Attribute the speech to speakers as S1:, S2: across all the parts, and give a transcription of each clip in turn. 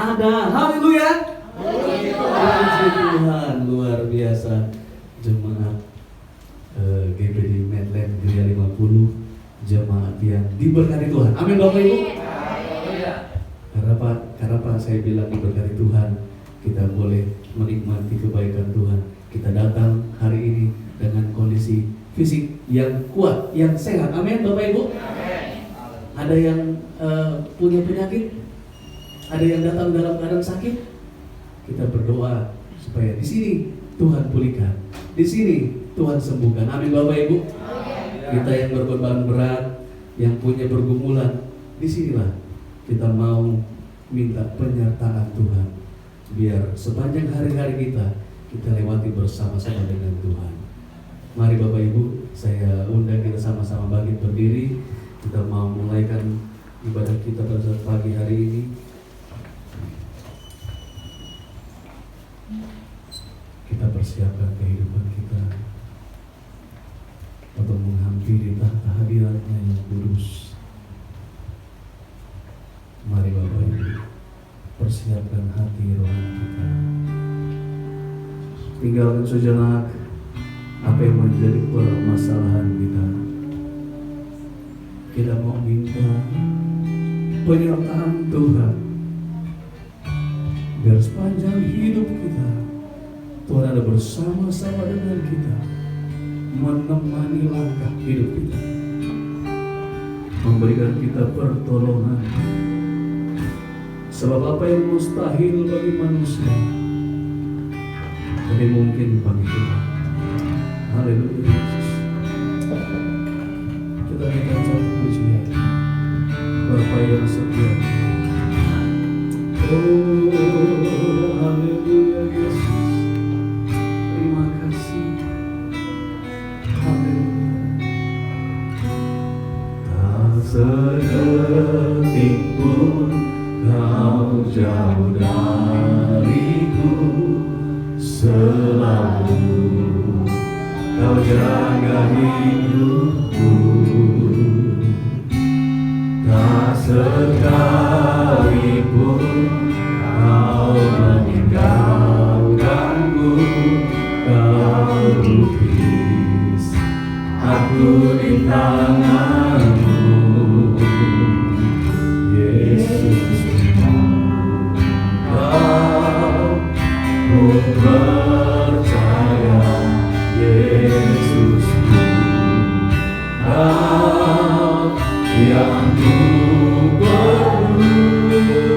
S1: ada. Haleluya. Puji Tuhan, luar biasa. Jemaat GBD Medland Gereja 50, jemaat yang diberkati Tuhan. Amin Bapak Ibu. Kenapa saya bilang diberkati Tuhan? Kita boleh menikmati kebaikan Tuhan. Kita datang hari ini dengan kondisi fisik yang kuat, yang sehat. Amin Bapak Ibu. Ada yang punya penyakit, ada yang datang dalam keadaan sakit. Kita berdoa supaya di sini Tuhan pulihkan, di sini Tuhan sembuhkan. Amin Bapak Ibu. Kita yang berbeban berat, yang punya pergumulan, disinilah kita mau minta penyertaan Tuhan, biar sepanjang hari-hari kita lewati bersama-sama dengan Tuhan. Mari Bapak Ibu, saya undang kita sama-sama bangkit berdiri. Kita mau mulaikan ibadah kita pada pagi hari ini. Kita persiapkan kehidupan kita untuk menghampiri tahta hadiratnya yang kudus. Mari Bapak Ibu, persiapkan hati rohani kita. Tinggalkan sejenak apa yang menjadi permasalahan kita. Kita mau minta penyertaan Tuhan, biar sepanjang hidup kita Tuhan ada bersama-sama dengan kita, menemani langkah hidup kita, memberikan kita pertolongan. Sebab apa yang mustahil bagi manusia, tapi mungkin bagi Tuhan. Haleluya Yesus. Kita naikkan satu pujian, Bapa yang setia. Oh, haleluya Yesus. Terima kasih. Haleluya. Tak sedetik pun Kau jauh dariku, selalu Kau jaga hidupku. Tak sekali pun Kau meninggalkanku. Kau lukis aku di tanganmu, Yesus. Ku percaya Yesusku, Kau yang ku perlu.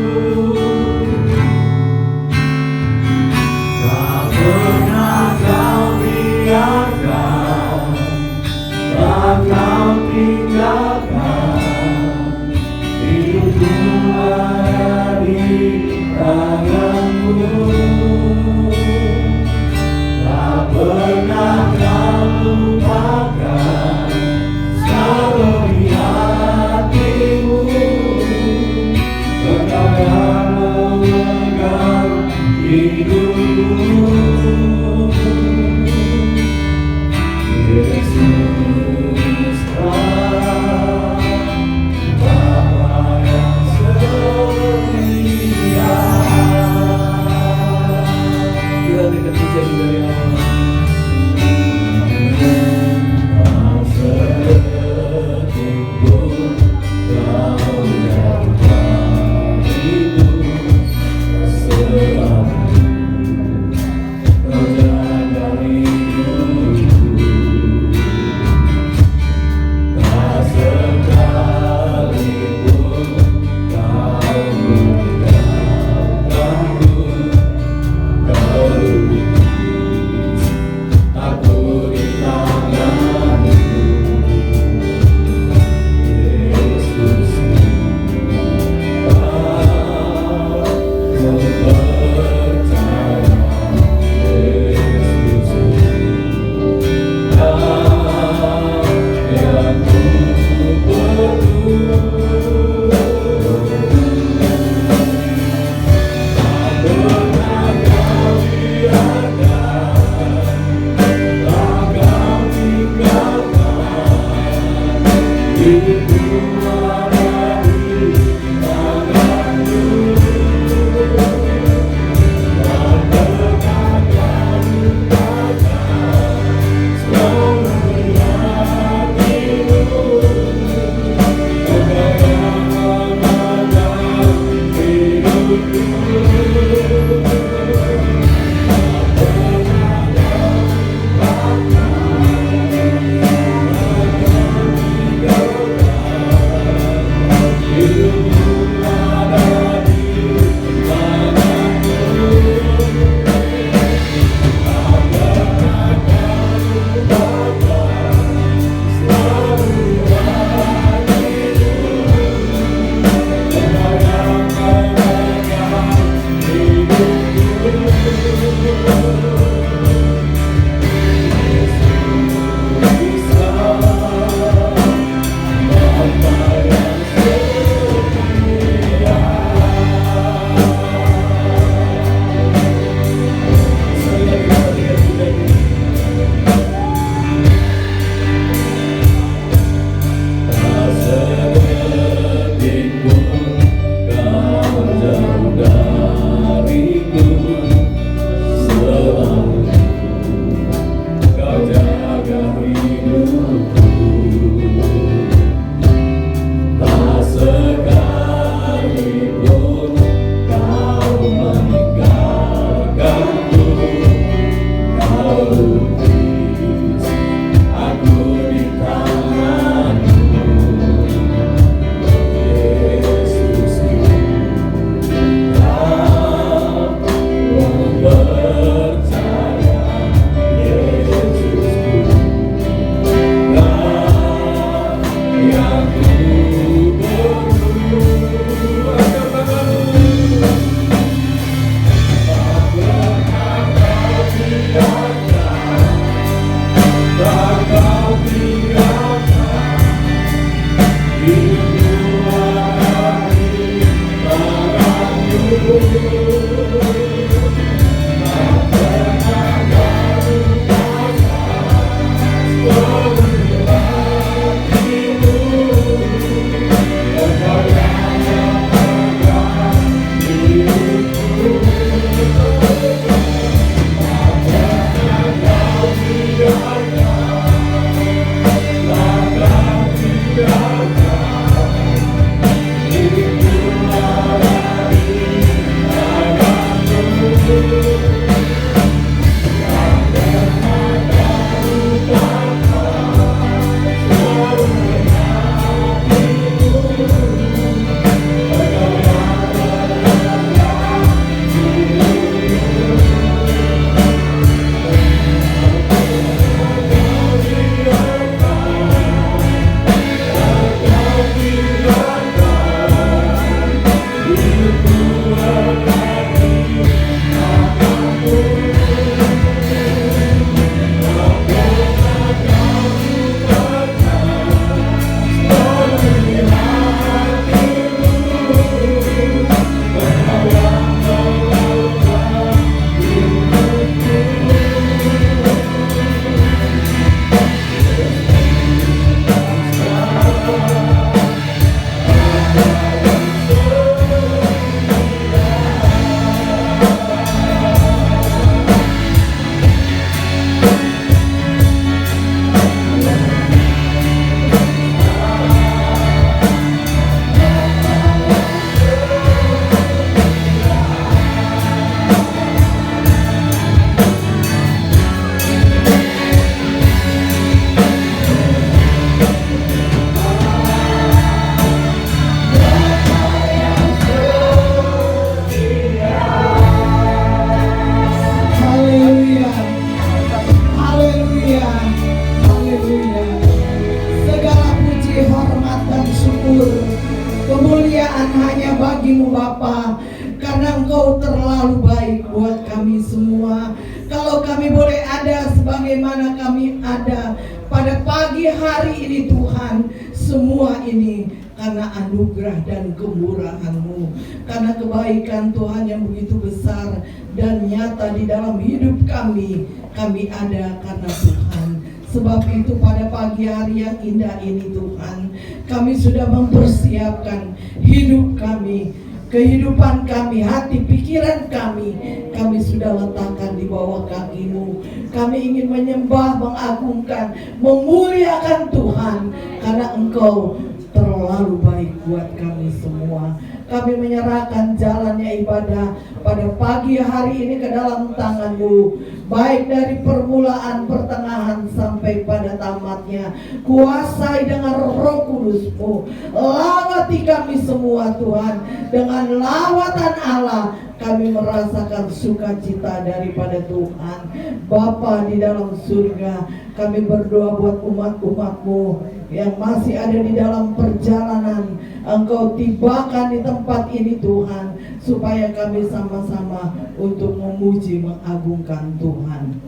S2: karena Engkau terlalu baik buat kami semua. Kalau kami boleh ada sebagaimana kami ada pada pagi hari ini Tuhan, semua ini karena anugerah dan kemurahan-Mu, karena kebaikan Tuhan yang begitu besar dan nyata di dalam hidup kami. Kami ada karena Tuhan. Sebab itu pada pagi hari yang indah ini Tuhan, kami sudah mempersiapkan hidup kami, kehidupan kami, hati pikiran kami sudah letakkan di bawah kaki-Mu. Kami ingin menyembah, mengagungkan, memuliakan Tuhan, karena Engkau terlalu baik buat kami semua. Kami menyerahkan jalannya ibadah pada pagi hari ini ke dalam tangan-Mu, baik dari permulaan, pertengahan sampai pada tamatnya. Kuasai dengan Roh Kudus-Mu, lawati kami semua Tuhan. Dengan lawatan Allah kami merasakan sukacita daripada Tuhan. Bapa di dalam surga, kami berdoa buat umat-umat-Mu yang masih ada di dalam perjalanan. Engkau tibakan di tempat ini Tuhan, supaya kami sama-sama untuk memuji, mengagungkan Tuhan.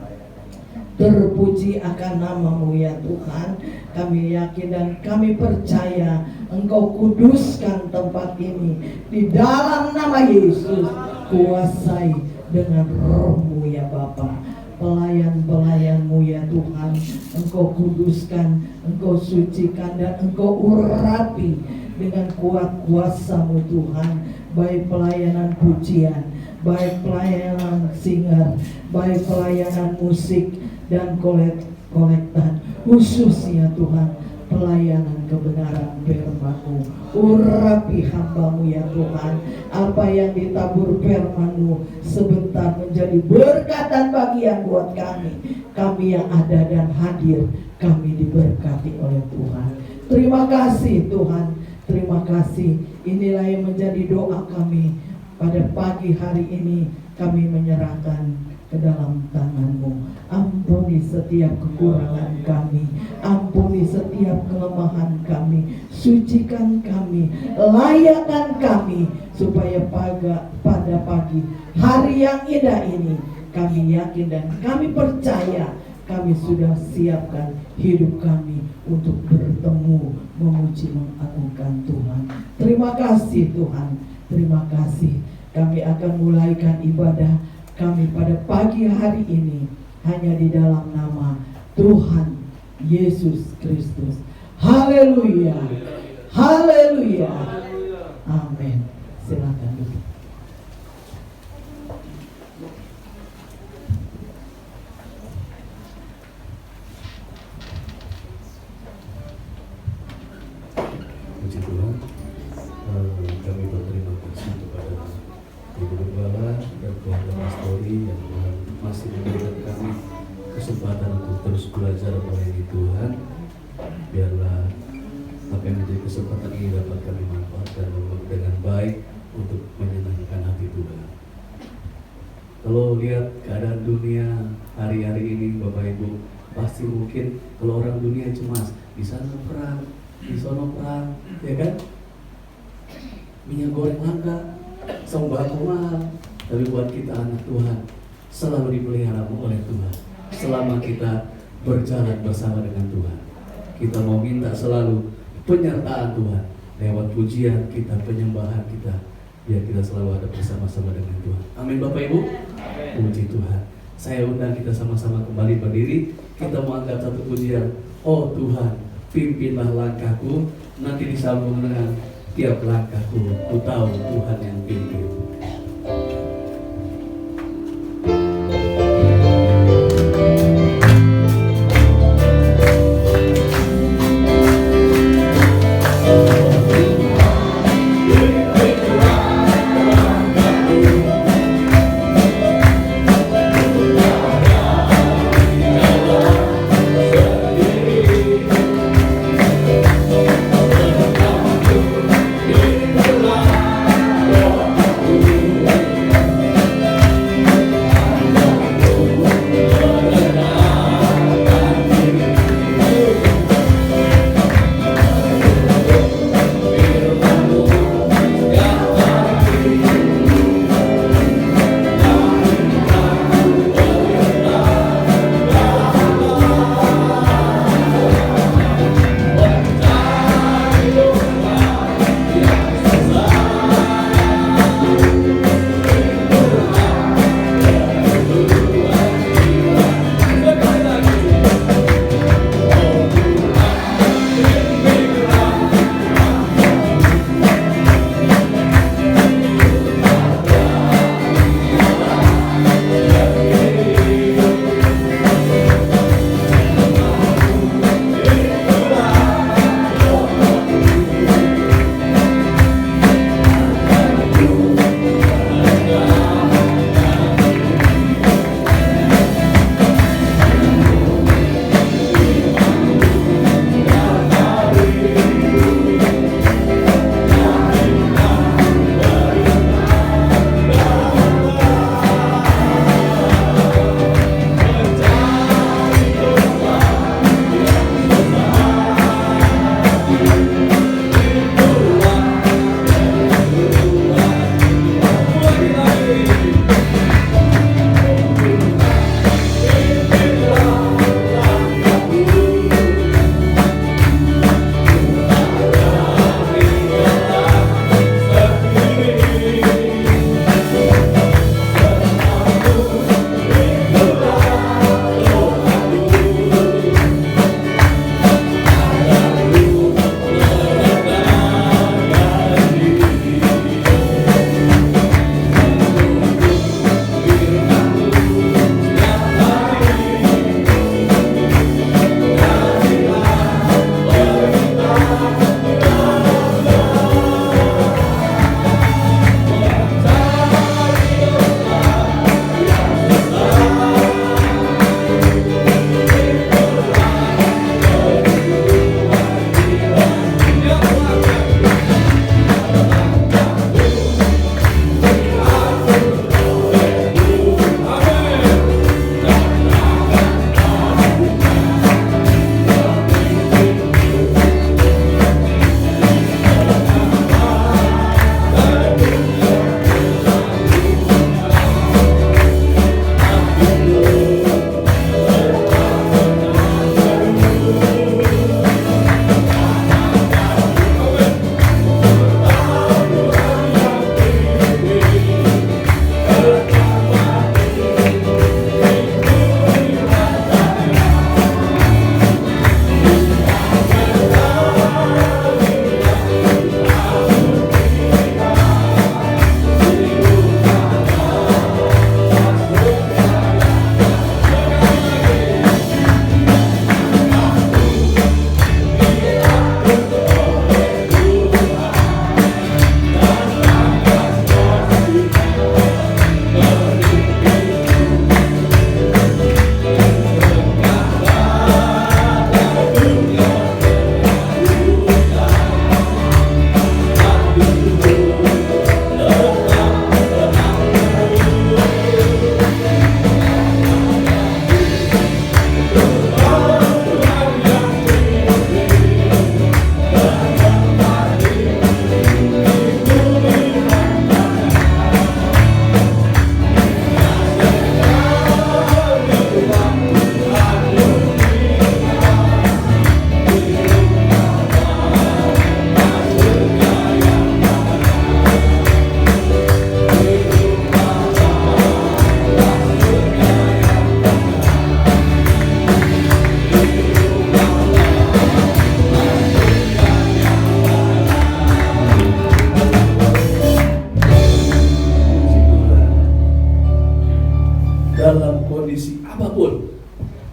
S2: Terpuji akan nama-Mu ya Tuhan. Kami yakin dan kami percaya Engkau kuduskan tempat ini di dalam nama Yesus. Kuasai dengan Roh-Mu ya Bapa. Pelayan-pelayan-Mu ya Tuhan, Engkau kuduskan, Engkau sucikan, dan Engkau urapi dengan kuat kuasa-Mu Tuhan. Baik pelayanan pujian, baik pelayanan singer, baik pelayanan musik dan kolektan, khususnya Tuhan pelayanan kebenaran firman-Mu. Urapi hamba-Mu ya Tuhan. Apa yang ditabur firman-Mu sebentar menjadi berkat dan bagian buat kami. Kami yang ada dan hadir, kami diberkati oleh Tuhan. Terima kasih Tuhan. Terima kasih. Inilah yang menjadi doa kami pada pagi hari ini. Kami menyerahkan ke dalam tangan-Mu. Ampuni setiap kekurangan kami, ampuni setiap kelemahan kami, sucikan kami, layakkan kami, supaya pada pagi hari yang indah ini kami yakin dan kami percaya kami sudah siapkan hidup kami untuk bertemu, memuji, mengagungkan Tuhan. Terima kasih Tuhan, terima kasih. Kami akan mulaikan ibadah kami pada pagi hari ini hanya di dalam nama Tuhan Yesus Kristus. Haleluya, haleluya, amin. Silakan duduk.
S1: Puji Tuhan. Kami berterima kasih kepada Ibu Gembala dan keluarga Pastori yang Tuhan masih memberikan kami kesempatan untuk terus belajar melayani Tuhan. Biarlah apa yang menjadi kesempatan ini dapat kami manfaatkan dengan baik untuk menyenangkan hati Tuhan. Kalau lihat keadaan dunia hari-hari ini Bapak Ibu, pasti mungkin kalau orang dunia cemas, di sana perang, di sana perang, ya kan? Minyak goreng langka, sembako mahal. Tapi buat kita anak Tuhan, selalu dipelihara oleh Tuhan. Selama kita berjalan bersama dengan Tuhan, kita mau minta selalu penyertaan Tuhan lewat pujian kita, penyembahan kita, biar kita selalu ada bersama-sama dengan Tuhan. Amin Bapak Ibu. Puji Tuhan. Saya undang kita sama-sama kembali berdiri. Kita mau angkat satu pujian. Oh Tuhan, pimpinlah langkahku. Nanti disambung dengan tiap langkahku, ku tahu Tuhan yang pimpin.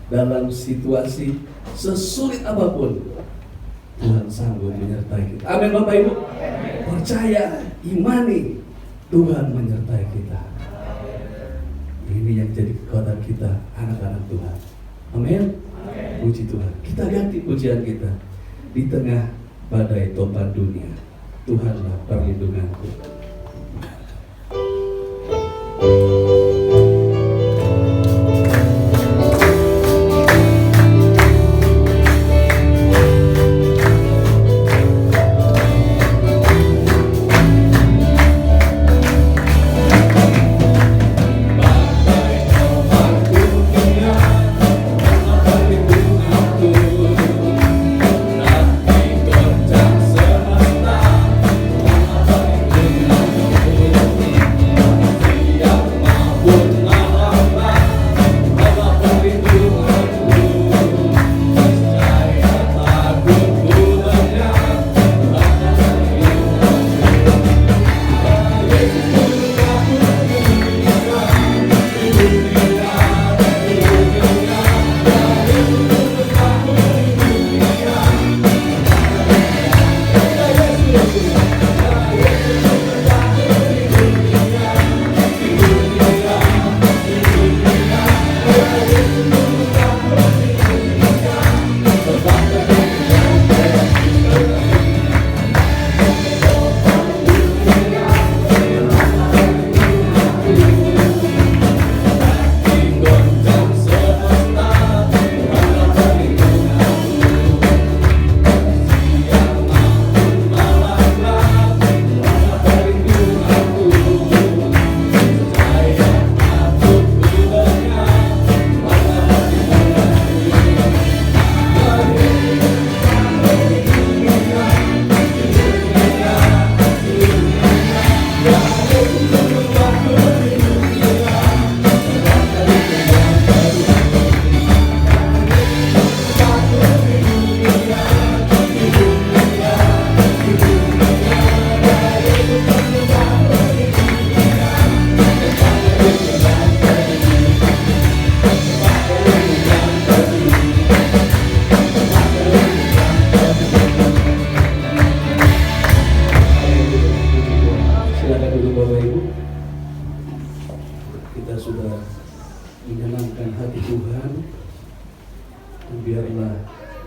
S1: dalam situasi sesulit apapun, Tuhan sanggup menyertai kita. Amin Bapak Ibu. Percaya, imani, Tuhan menyertai kita. Ini yang jadi kekuatan kita, anak-anak Tuhan. Amin. Puji Tuhan. Kita ganti pujian kita. Di tengah badai topan dunia, Tuhanlah perlindunganku.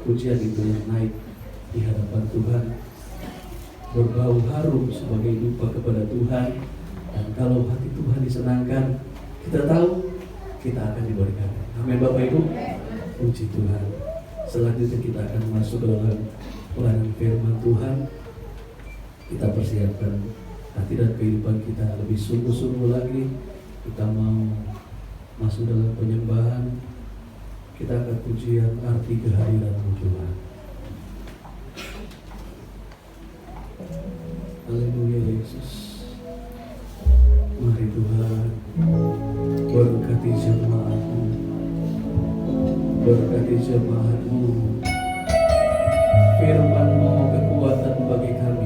S1: Pujian itu yang naik di hadapan Tuhan, berbau harum sebagai dupa kepada Tuhan. Dan kalau hati Tuhan disenangkan, kita tahu kita akan diberikan. Amin Bapak Ibu. Puji Tuhan. Selanjutnya kita akan masuk ke dalam pelayanan firman Tuhan. Kita persiapkan hati dan kehidupan kita lebih sungguh-sungguh lagi. Kita mau masuk dalam penyembahan. Kita akan pujian arti kehadiran-Mu Tuhan. Haleluya Yesus. Mari Tuhan berkati jemaat-Mu, berkati jemaat-Mu. Firman-Mu kekuatan bagi kami.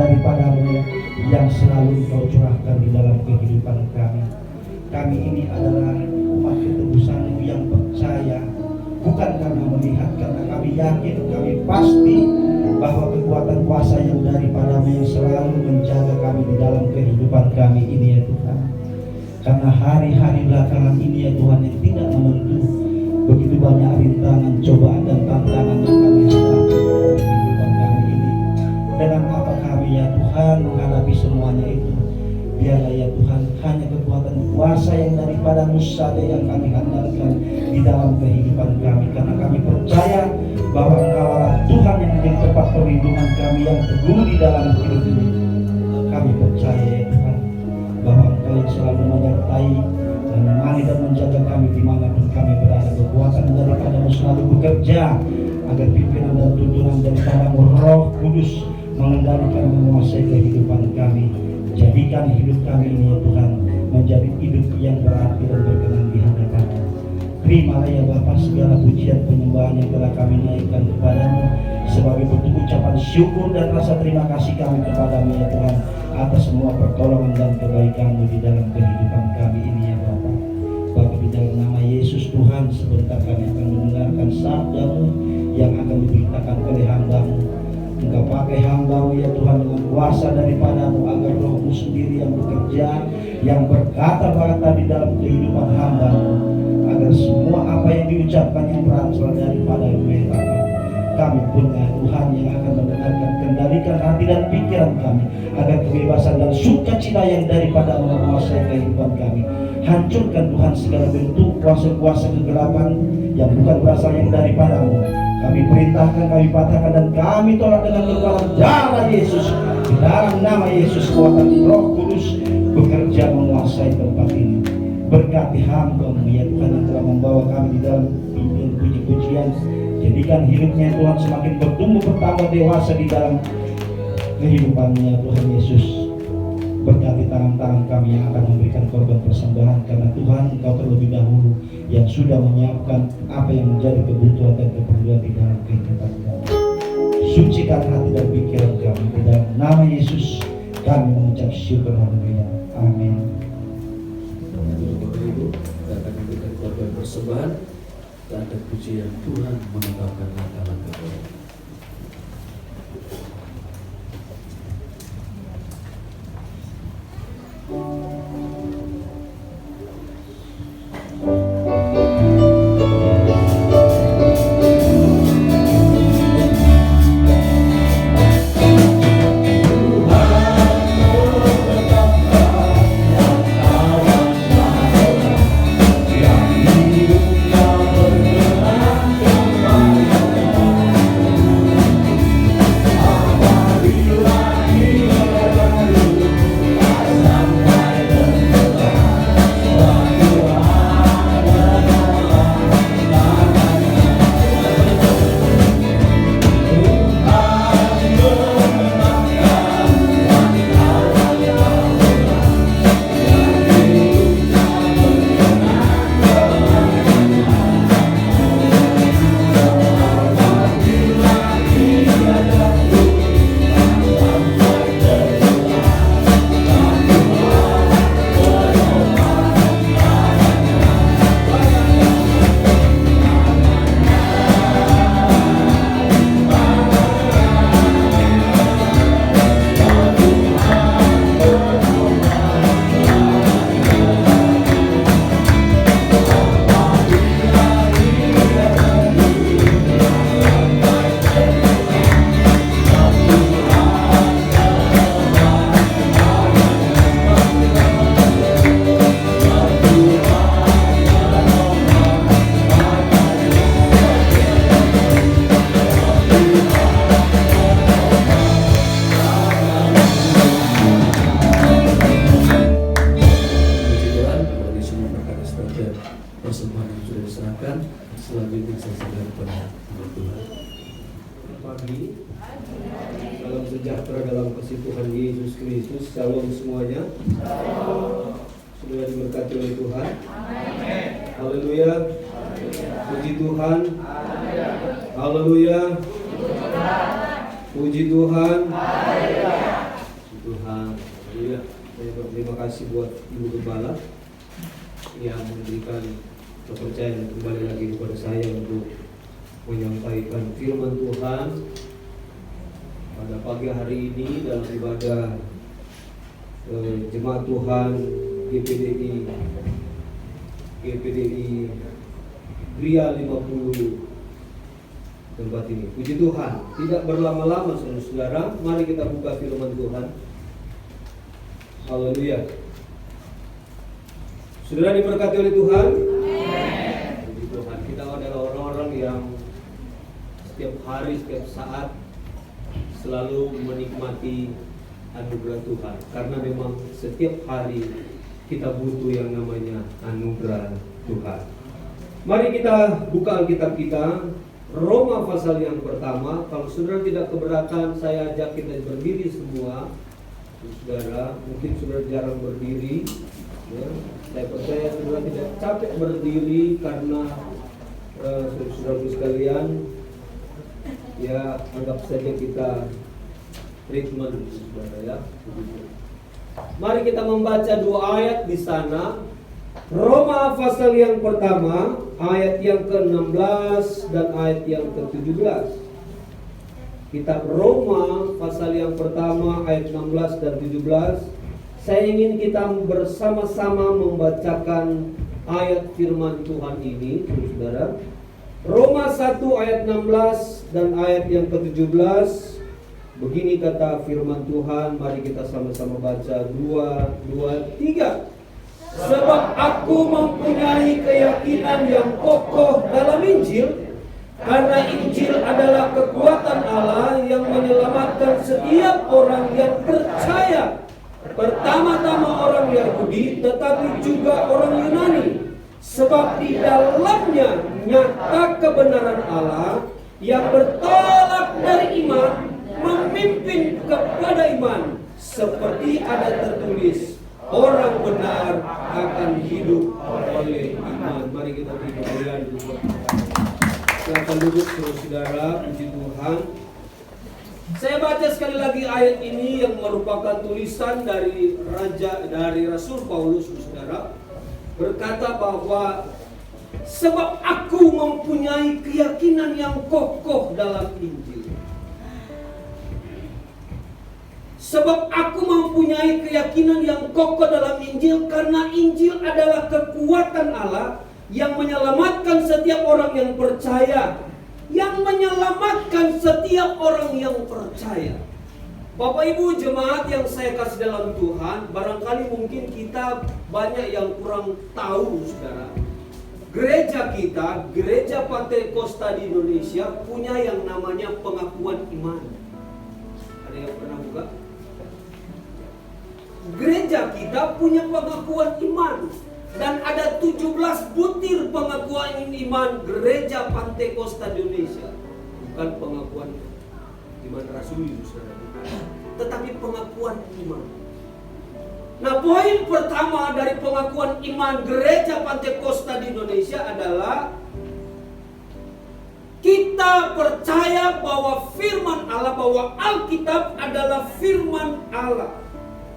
S3: daripadamu yang selalu Engkau curahkan di dalam kehidupan kami. Kami ini adalah umat ketebusan-Mu yang percaya, bukan karena melihat, karena kami yakin, kami pasti bahwa kekuatan kuasa yang daripadamu yang selalu menjaga kami di dalam kehidupan kami ini ya Tuhan. Karena hari-hari belakangan ini ya Tuhan yang tidak menentu, begitu banyak rintangan, cobaan dan tantangan yang kami hadapi dalam kehidupan kami ini. Dengan apa kami ya Tuhan menghadapi semuanya itu? Biarlah ya Tuhan hanya kekuatan kuasa yang daripadamu saja yang kami andalkan di dalam kehidupan kami. Karena kami percaya bahwa Engkau adalah Tuhan yang menjadi tempat perlindungan kami yang teguh di dalam hidup ini. Kami percaya ya Tuhan bahwa Engkau yang selalu menyertai dan menemani dan menjaga kami dimanapun kami berada. Kekuatan daripadamu selalu bekerja agar pimpinan dan tuntunan daripadamu Roh Kudus mengendalikan, menguasai kehidupan kami. Jadikan hidup kami ini ya Tuhan menjadi hidup yang berarti dan berkenan di hadapan-Mu. Terimalah ya Bapa segala pujian penyembahan yang telah kami naikkan kepadamu sebagai bentuk ucapan syukur dan rasa terima kasih kami kepadamu ya Tuhan atas semua pertolongan dan kebaikan-Mu di dalam kehidupan kami ini ya Bapa. Bapa, di dalam nama Yesus Tuhan, sebentar kami akan mendengarkan sabda-Mu yang akan diberitakan oleh hamba-Mu. Engkau pakai hamba-Mu ya Tuhan dengan kuasa daripadamu agar Roh-Mu sendiri yang bekerja, yang berkata-kata di dalam kehidupan hamba-Mu, agar semua apa yang diucapkan yang berasal daripada-Mu ya Bapa. Kami pun ya Tuhan yang akan mendengarkan, kendalikan hati dan pikiran kami agar kebebasan dan sukacita yang daripada-Mu menguasai kehidupan kami. Hancurkan Tuhan segala bentuk kuasa-kuasa kegelapan yang bukan berasal yang daripada-Mu. Kami perintahkan, kami patahkan dan kami tolak dengan kekuatan darah Yesus. Di dalam nama Yesus kuatan Roh Kudus bekerja menguasai tempat ini. Berkati hamba-Mu ya Tuhan yang telah membawa kami di dalam pimpin puji-pujian. Jadikan hidupnya Tuhan semakin bertumbuh bertambah dewasa di dalam kehidupannya Tuhan Yesus. Berkati tangan-tangan kami yang akan memberikan korban persembahan, karena Tuhan Engkau terlebih dahulu yang sudah menyiapkan apa yang menjadi kebutuhan dan keperluan di dalam kehidupan kami. Sucikan hati dan pikiran kami, di dalam nama Yesus kami mengucap syukur. Haleluya. Amin.
S1: Bapak Ibu, kita akan memberikan korban persembahan dan pujian Tuhan menetapkan langkah-langkah kita. Persembahan yang sudah diserahkan, selanjutnya saya serahkan kepada Tuhan.
S4: Pagi, salam sejahtera dalam kasih Tuhan Yesus Kristus. Shalom semuanya. Sudah diberkati oleh Tuhan. Haleluya. Puji Tuhan. Haleluya. Puji Tuhan. terima kasih buat Ibu Gembala yang memberikan kepercayaan kembali lagi kepada saya untuk menyampaikan firman Tuhan pada pagi hari ini dalam ibadah Jemaat Tuhan GPDI Gria 50 tempat ini. Puji Tuhan, tidak berlama-lama saudara-saudara, mari kita buka firman Tuhan. Haleluya. Saudara diberkati oleh Tuhan. Puji Tuhan, kita adalah orang-orang yang setiap hari, setiap saat selalu menikmati anugerah Tuhan, karena memang setiap hari kita butuh yang namanya anugerah Tuhan. Mari kita buka Alkitab kita, Roma pasal yang pertama. Kalau saudara tidak keberatan, saya ajak kita berdiri semua. Saudara, mungkin saudara jarang berdiri, ya. Saya percaya saudara tidak capek berdiri karena saudara sekalian, ya anggap saja kita treatment, saudara ya. Mari kita membaca 2 ayat di sana. Roma pasal yang pertama, ayat yang ke-16 dan ayat yang ke-17. Kitab Roma pasal yang pertama, ayat 16 dan 17. Saya ingin kita bersama-sama membacakan ayat firman Tuhan ini, saudara. Roma 1 ayat 16 dan ayat yang ke-17. Begini kata firman Tuhan, mari kita sama-sama baca. 2, 3. Sebab aku mempunyai keyakinan yang kokoh dalam Injil, karena Injil adalah kekuatan Allah yang menyelamatkan setiap orang yang percaya, pertama-tama orang Yahudi, tetapi juga orang Yunani. Sebab di dalamnya nyata kebenaran Allah yang bertolak dari iman, memimpin kepada iman, seperti ada tertulis, orang benar akan hidup oleh iman. Mari kita berikan dulu. Silakan duduk saudara, puji Tuhan. Saya baca sekali lagi ayat ini yang merupakan tulisan dari Rasul Paulus, saudara. Berkata bahwa sebab aku mempunyai keyakinan yang kokoh dalam Injil. Sebab aku mempunyai keyakinan yang kokoh dalam Injil, karena Injil adalah kekuatan Allah yang menyelamatkan setiap orang yang percaya. Yang menyelamatkan setiap orang yang percaya. Bapak Ibu jemaat yang saya kasih dalam Tuhan, barangkali mungkin kita banyak yang kurang tahu, saudara. Gereja kita, Gereja Pantekosta di Indonesia, punya yang namanya pengakuan iman. Ada yang pernah buka? Gereja kita punya pengakuan iman, dan ada 17 butir pengakuan iman Gereja Pantekosta Indonesia. Bukan pengakuan iman rasuli, saudara, tetapi pengakuan iman. Nah, poin pertama dari pengakuan iman Gereja Pantekosta di Indonesia adalah kita percaya bahwa firman Allah, bahwa Alkitab adalah firman Allah.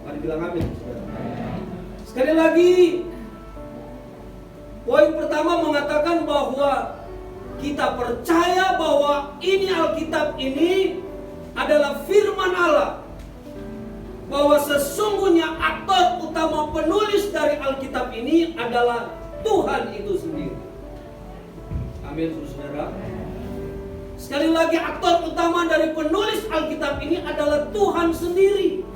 S4: Mari bilang amin. Sekali lagi, poin pertama mengatakan bahwa kita percaya bahwa ini Alkitab ini adalah firman Allah. Bahwa sesungguhnya aktor utama penulis dari Alkitab ini adalah Tuhan itu sendiri. Amin, saudara. Sekali lagi, aktor utama dari penulis Alkitab ini adalah Tuhan sendiri.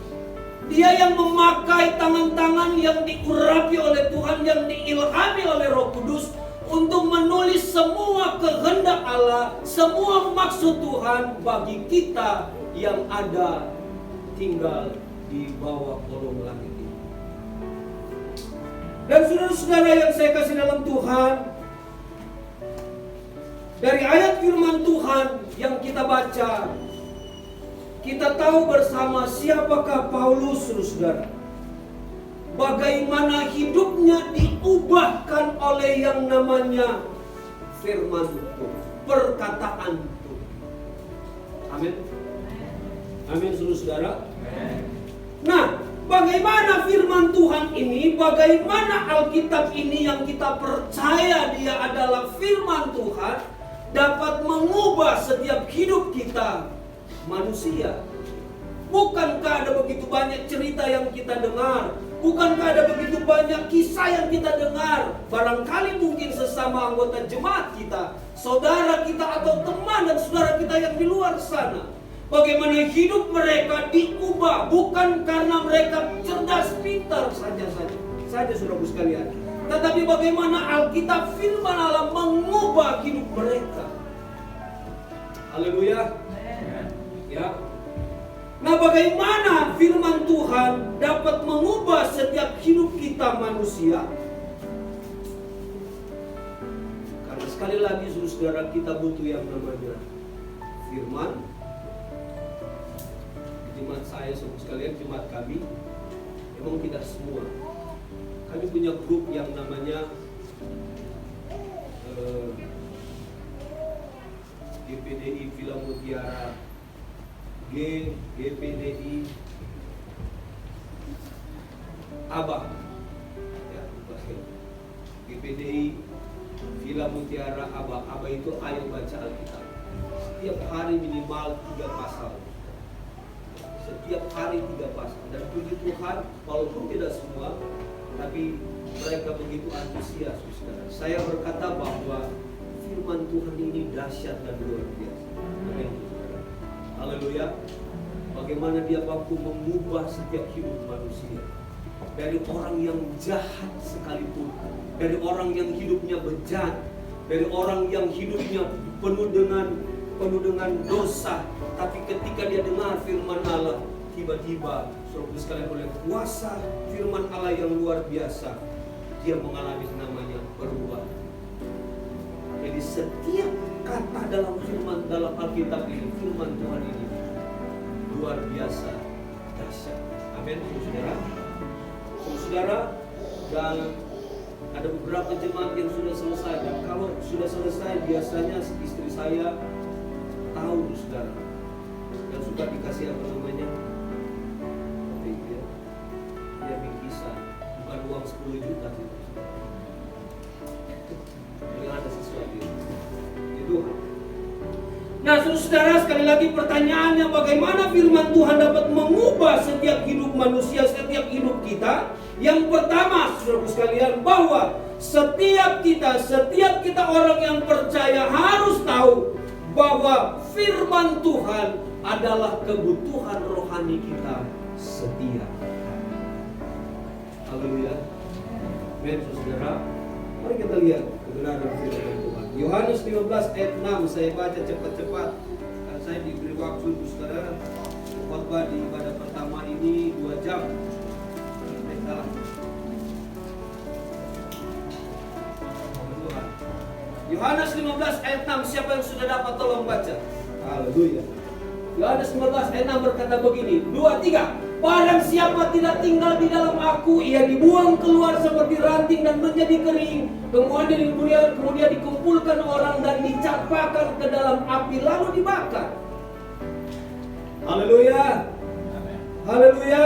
S4: Dia yang memakai tangan-tangan yang diurapi oleh Tuhan, yang diilhami oleh Roh Kudus untuk menulis semua kehendak Allah, semua maksud Tuhan bagi kita yang ada tinggal di bawah kolong langit ini. Dan saudara-saudara yang saya kasih dalam Tuhan, dari ayat firman Tuhan yang kita baca, kita tahu bersama siapakah Paulus, saudara. Bagaimana hidupnya diubahkan oleh yang namanya firman Tuhan, perkataan Tuhan. Amin. Amin, saudara. Nah, bagaimana firman Tuhan ini, bagaimana Alkitab ini yang kita percaya dia adalah firman Tuhan, dapat mengubah setiap hidup kita manusia. Bukankah ada begitu banyak cerita yang kita dengar? Bukankah ada begitu banyak kisah yang kita dengar? Barangkali mungkin sesama anggota jemaat kita, saudara kita atau teman dan saudara kita yang di luar sana, bagaimana hidup mereka diubah bukan karena mereka cerdas pintar saja saudara sekalian, tetapi bagaimana Alkitab firman Allah mengubah hidup mereka. Haleluya. Ya. Nah, bagaimana firman Tuhan dapat mengubah setiap hidup kita manusia? Karena sekali lagi saudara, kita butuh yang namanya firman. Jemaat saya saudara sekalian, jemaat kami, memang tidak semua. Kami punya grup yang namanya GPDI Villa Mutiara, GPDI Abah, ya, GPDI Villa Mutiara Abah. Abah itu ayo baca Alkitab. Setiap hari minimal 3 pasal. Setiap hari 3 pasal. Dan puji Tuhan, walaupun tidak semua, tapi mereka begitu antusias. Saya berkata bahwa firman Tuhan ini dahsyat dan luar biasa. Amin. Haleluya. Bagaimana dia mampu mengubah setiap hidup manusia. Dari orang yang jahat sekalipun, dari orang yang hidupnya bejat, dari orang yang hidupnya penuh dengan dosa, tapi ketika dia dengar firman Allah, tiba-tiba saudara sekalian, oleh kuasa firman Allah yang luar biasa, dia mengalami namanya berubah. Jadi setiap kata dalam Alkitab ini, firman Tuhan ini luar biasa dahsyat. Amin, saudara. Saudara, dan ada beberapa jemaat yang sudah selesai. Dan kalau sudah selesai, biasanya istri saya tahu, saudara, dan suka dikasih apa namanya, dia bingkisan, bukan uang 10 juta gitu. Ada sesuatu itu. Nah, saudara, sekali lagi pertanyaannya, bagaimana firman Tuhan dapat mengubah setiap hidup manusia, setiap hidup kita? Yang pertama, saudara sekalian, bahwa setiap kita orang yang percaya harus tahu bahwa firman Tuhan adalah kebutuhan rohani kita setiap hari. Haleluya. Amin, saudara. Mari kita lihat kebenaran firman Tuhan. Yohanes 15 ayat 6, saya baca cepat-cepat. Saya diberi waktu, saudara, khotbah di ibadah pertama ini 2 jam. Yohanes 15 ayat 6, siapa yang sudah dapat tolong baca? Haleluya. Yohanes 15 ayat 6 berkata begini, 2, 3. Barang siapa tidak tinggal di dalam aku, ia dibuang keluar seperti ranting dan menjadi kering. Kemudian dikumpulkan orang dan dicampakkan ke dalam api lalu dibakar. Haleluya. Haleluya.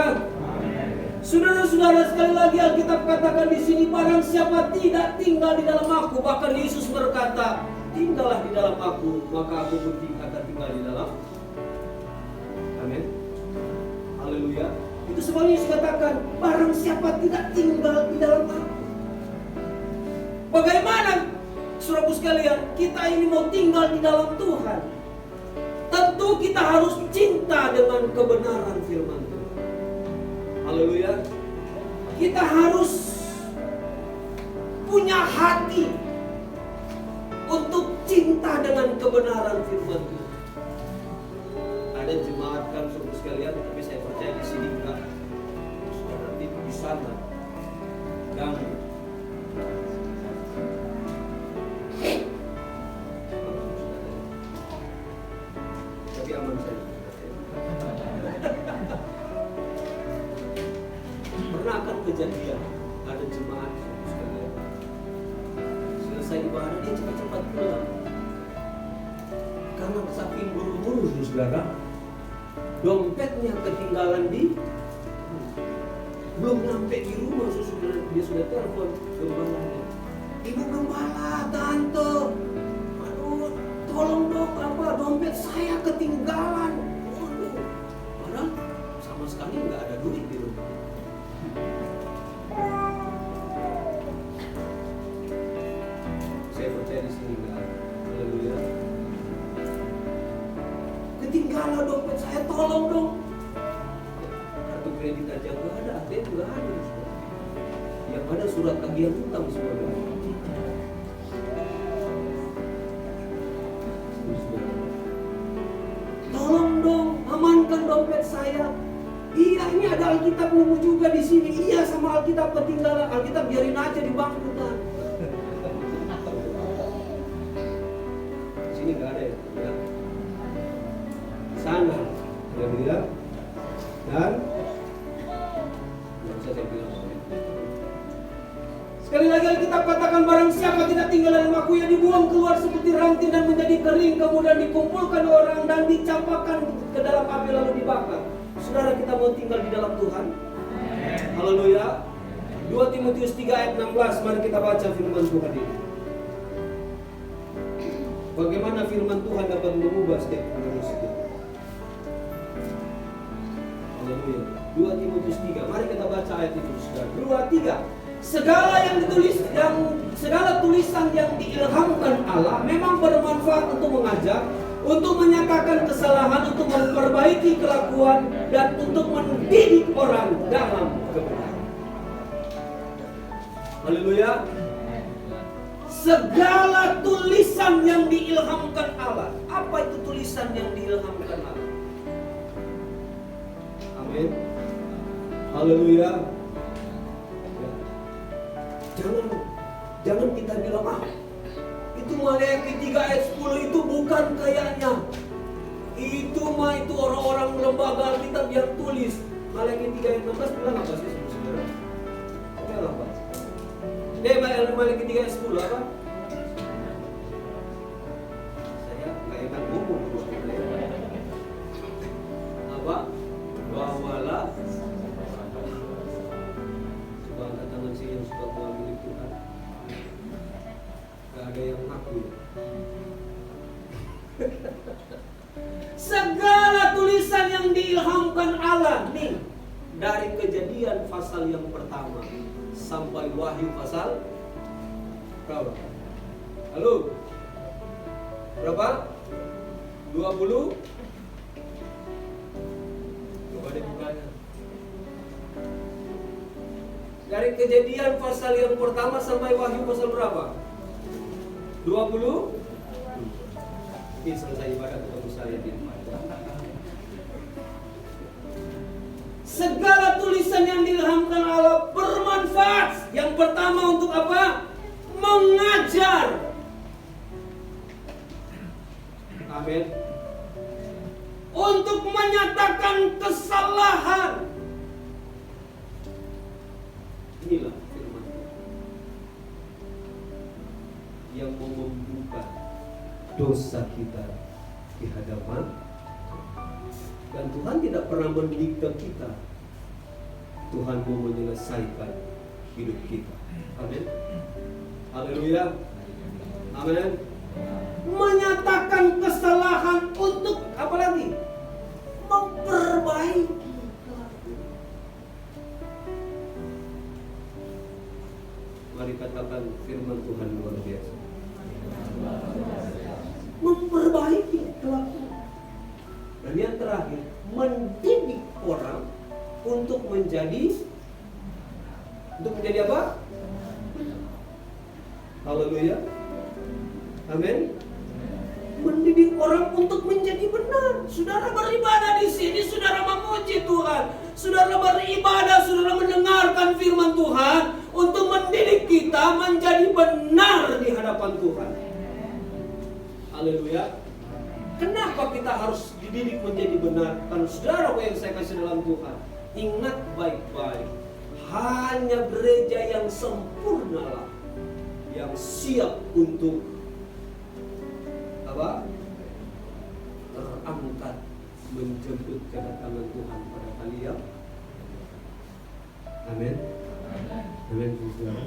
S4: Saudara-saudara, sekali lagi Alkitab katakan di sini, barang siapa tidak tinggal di dalam aku, bahkan Yesus berkata, tinggallah di dalam aku, maka aku pun akan tinggal di dalam. Amin. Haleluya. Itu sebabnya Yesus katakan, barang siapa tidak tinggal di dalam aku. Bagaimana, saudaraku sekalian, kita ini mau tinggal di dalam Tuhan? Tentu kita harus cinta dengan kebenaran firman Tuhan. Haleluya. Kita harus punya hati untuk cinta dengan kebenaran firman Tuhan. Ada jemaat kan saudara sekalian, tapi saya percaya di sini enggak. Saudara nanti di sana ganggu. Tapi aman saja. Pernah akan kejadian ada jemaat sekalian, selesai ibadah dia cepat-cepat pulang karena saking buru-buru, saudara, dompetnya ketinggalan di Belum nyampe di rumah, dia sudah telepon gembalanya. Ibu gembala, tante, aduh, tolong dong, dompet saya ketinggalan. Waduh, padahal sama sekali nggak ada duit di rumah. Saya percaya di sini nggak ada. Haleluya. Ketinggalan dompet saya, tolong dong. Kartu kredit aja nggak ada, ATM nggak ada. Yang ada surat tagihan hutang semua. Tolong dong, amankan dompet saya. Iya, ini ada Alkitab nemu juga di sini. Iya, sama Alkitab ketinggalan. Alkitab biarin aja di bangku kan. Sini nggak ada ya? Sana, ya. Dan nggak usah saya bilang. Sekali lagi Alkitab katakan, barang siapa tidak tinggal dalam aku, yang dibuang keluar seperti ranting dan menjadi kering, kemudian dikumpulkan orang dan dicampakkan ke dalam api lalu dibakar. Saudara, kita mau tinggal di dalam Tuhan. Haleluya. 2 Timotius 3 ayat 16, mari kita baca firman Tuhan ini. Bagaimana firman Tuhan dapat mengubah setiap manusia. Haleluya. 2 Timotius 3, mari kita baca ayat itu, saudara. 2, 3. Segala tulisan yang diilhamkan Allah memang bermanfaat untuk mengajar, untuk menyatakan kesalahan, untuk memperbaiki kelakuan, dan untuk mendidik orang dalam kebenaran. Haleluya. Segala tulisan yang diilhamkan Allah. Apa itu tulisan yang diilhamkan Allah? Amin. Haleluya. Jangan kita bilang, itu Maleakhi 3 ayat 10 itu bukan kayaknya. Itu orang-orang lembaga Alkitab yang tulis. Maleakhi 3 ayat 16 bilang apa sih saudara? Bilang apa? Maleakhi 3 ayat 10 apa? Saya nggak ingat buku. Apa? Bawalah. Coba angkat tangan sih yang suka mengambil Tuhan. Gak ada yang ngaku. Segala tulisan yang diilhamkan Allah nih, dari Kejadian pasal yang pertama sampai Wahyu pasal berapa? Halo? Berapa? 20? Coba deh bukanya. Dari Kejadian pasal yang pertama sampai Wahyu pasal berapa? 20? Ini selesai ibadah ketemu saya di rumah. Segala tulisan yang diilhamkan Allah bermanfaat. Yang pertama untuk apa? Mengajar. Amin. Untuk menyatakan kesalahan. Inilah firman Tuhan yang mau membuka dosa kita di hadapan, dan Tuhan tidak pernah mendikte kita. Tuhan mau menyelesaikan hidup kita. Amin. Haleluya. Amin. Menyatakan kesalahan untuk apa lagi? Memperbaiki. Mari katakan firman Tuhan luar biasa. Memperbaiki kelakuan. Dan yang terakhir, mendidik orang untuk menjadi apa? Haleluya. Amin. Mendidik orang untuk menjadi benar. Saudara beribadah di sini, saudara memuji Tuhan. Saudara beribadah, saudara mendengarkan firman Tuhan untuk mendidik kita menjadi benar di hadapan Tuhan. Haleluya. Kenapa kita harus dididik menjadi benar? Karena saudara yang saya kasih dalam Tuhan, ingat baik-baik, hanya gereja yang sempurna lah yang siap untuk apa? Terangkat menjemput kedatangan Tuhan pada kalian. Amin. Amin, saudara.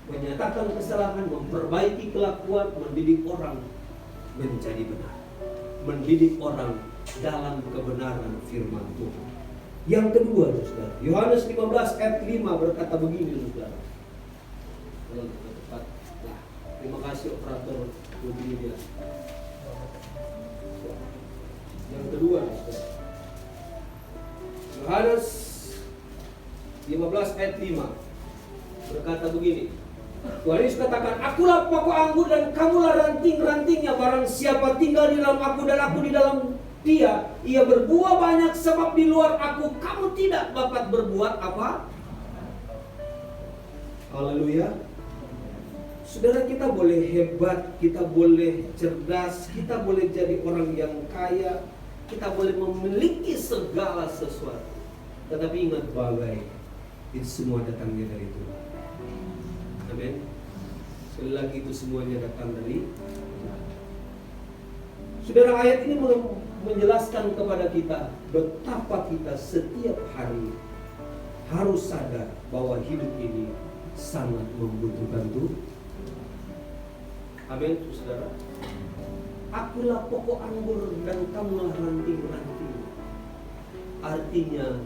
S4: Menyatakan kesalahan, memperbaiki kelakuan, mendidik orang menjadi benar, mendidik orang dalam kebenaran firman Tuhan. Yang kedua, saudara, Yohanes 15 ayat 5 berkata begini, saudara. Kalau kita tepat, nah, terima kasih operator multimedia. Yang kedua, saudara, Yohanes 15 ayat 5 berkata begini. Tuhan Yesus katakan, akulah pokok anggur dan kamulah ranting-rantingnya. Barang siapa tinggal di dalam aku dan aku di dalam dia, ia berbuah banyak, sebab di luar aku kamu tidak dapat berbuat apa? Haleluya. Saudara, kita boleh hebat, kita boleh cerdas, kita boleh jadi orang yang kaya, kita boleh memiliki segala sesuatu. Tetapi ingat bagai itu semua datangnya dari Tuhan. Amin. Sekali lagi itu semuanya datang dari Tuhan. Saudara, ayat ini menjelaskan kepada kita betapa kita setiap hari harus sadar bahwa hidup ini sangat membutuhkan Tuhan. Amin, saudara. Akulah pokok anggur dan kamulah ranting-ranting. Artinya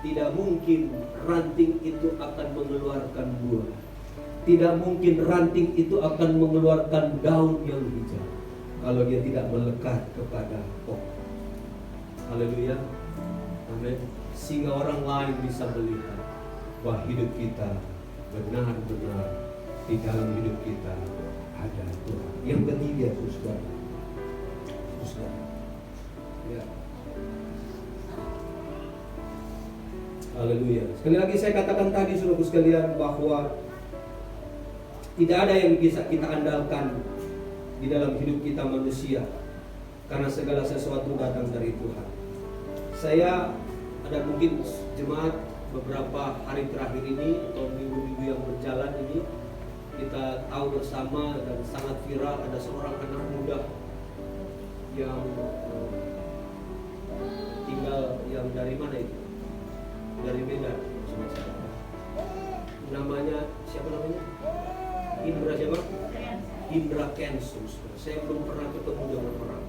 S4: tidak mungkin ranting itu akan mengeluarkan buah. Tidak mungkin ranting itu akan mengeluarkan daun yang hijau kalau dia tidak melekat kepada pokok. Haleluya. Amin. Sehingga orang lain bisa melihat bahwa hidup kita benar-benar di dalam hidup kita ada Tuhan. Yang ketiga, saudara. Ya. Haleluya. Sekali lagi saya katakan tadi, saudara sekalian, bahwa tidak ada yang bisa kita andalkan di dalam hidup kita manusia, karena segala sesuatu datang dari Tuhan. Saya ada mungkin jemaat beberapa hari terakhir ini atau minggu-minggu yang berjalan ini, kita tahu bersama dan sangat viral ada seorang anak muda yang tinggal yang dari mana itu? Dari Medan. Namanya siapa namanya? Indra siapa? Indra Kensus. Saya belum pernah ketemu dengan orang.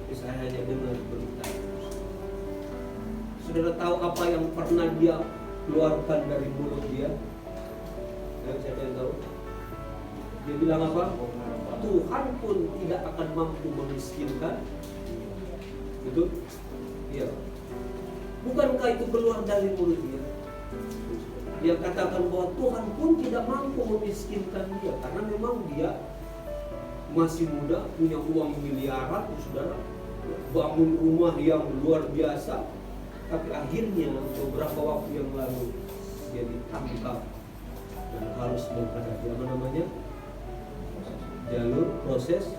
S4: Tapi saya hanya dengar berita. Saudara tahu apa yang pernah dia keluarkan dari mulut dia? Siapa yang tahu? Dia bilang apa? Tuhan pun tidak akan mampu memiskinkan. Betul? Iya. Bukankah itu keluar dari mulut dia? Dia katakan bahwa Tuhan pun tidak mampu memiskinkan dia, karena memang dia masih muda, punya uang miliaran, saudara, bangun rumah yang luar biasa. Tapi akhirnya beberapa waktu yang lalu dia ditangkap dan harus menghadapi apa namanya, jalur proses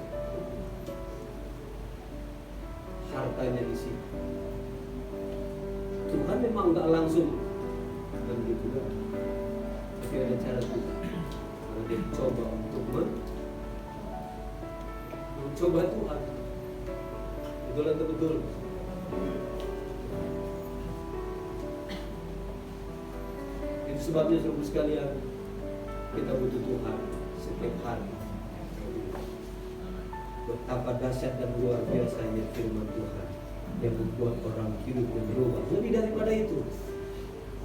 S4: hartanya isi. Tuhan memang nggak langsung dan gitu kan, tapi ada cara Tuhan. Karena dia coba untuk mencoba Tuhan. Betul atau betul? Itu sebabnya saudara sekalian, kita butuh Tuhan setiap hari. Betapa dahsyat dan luar biasanya firman Tuhan yang membuat orang hidup yang berubah. Lebih daripada itu,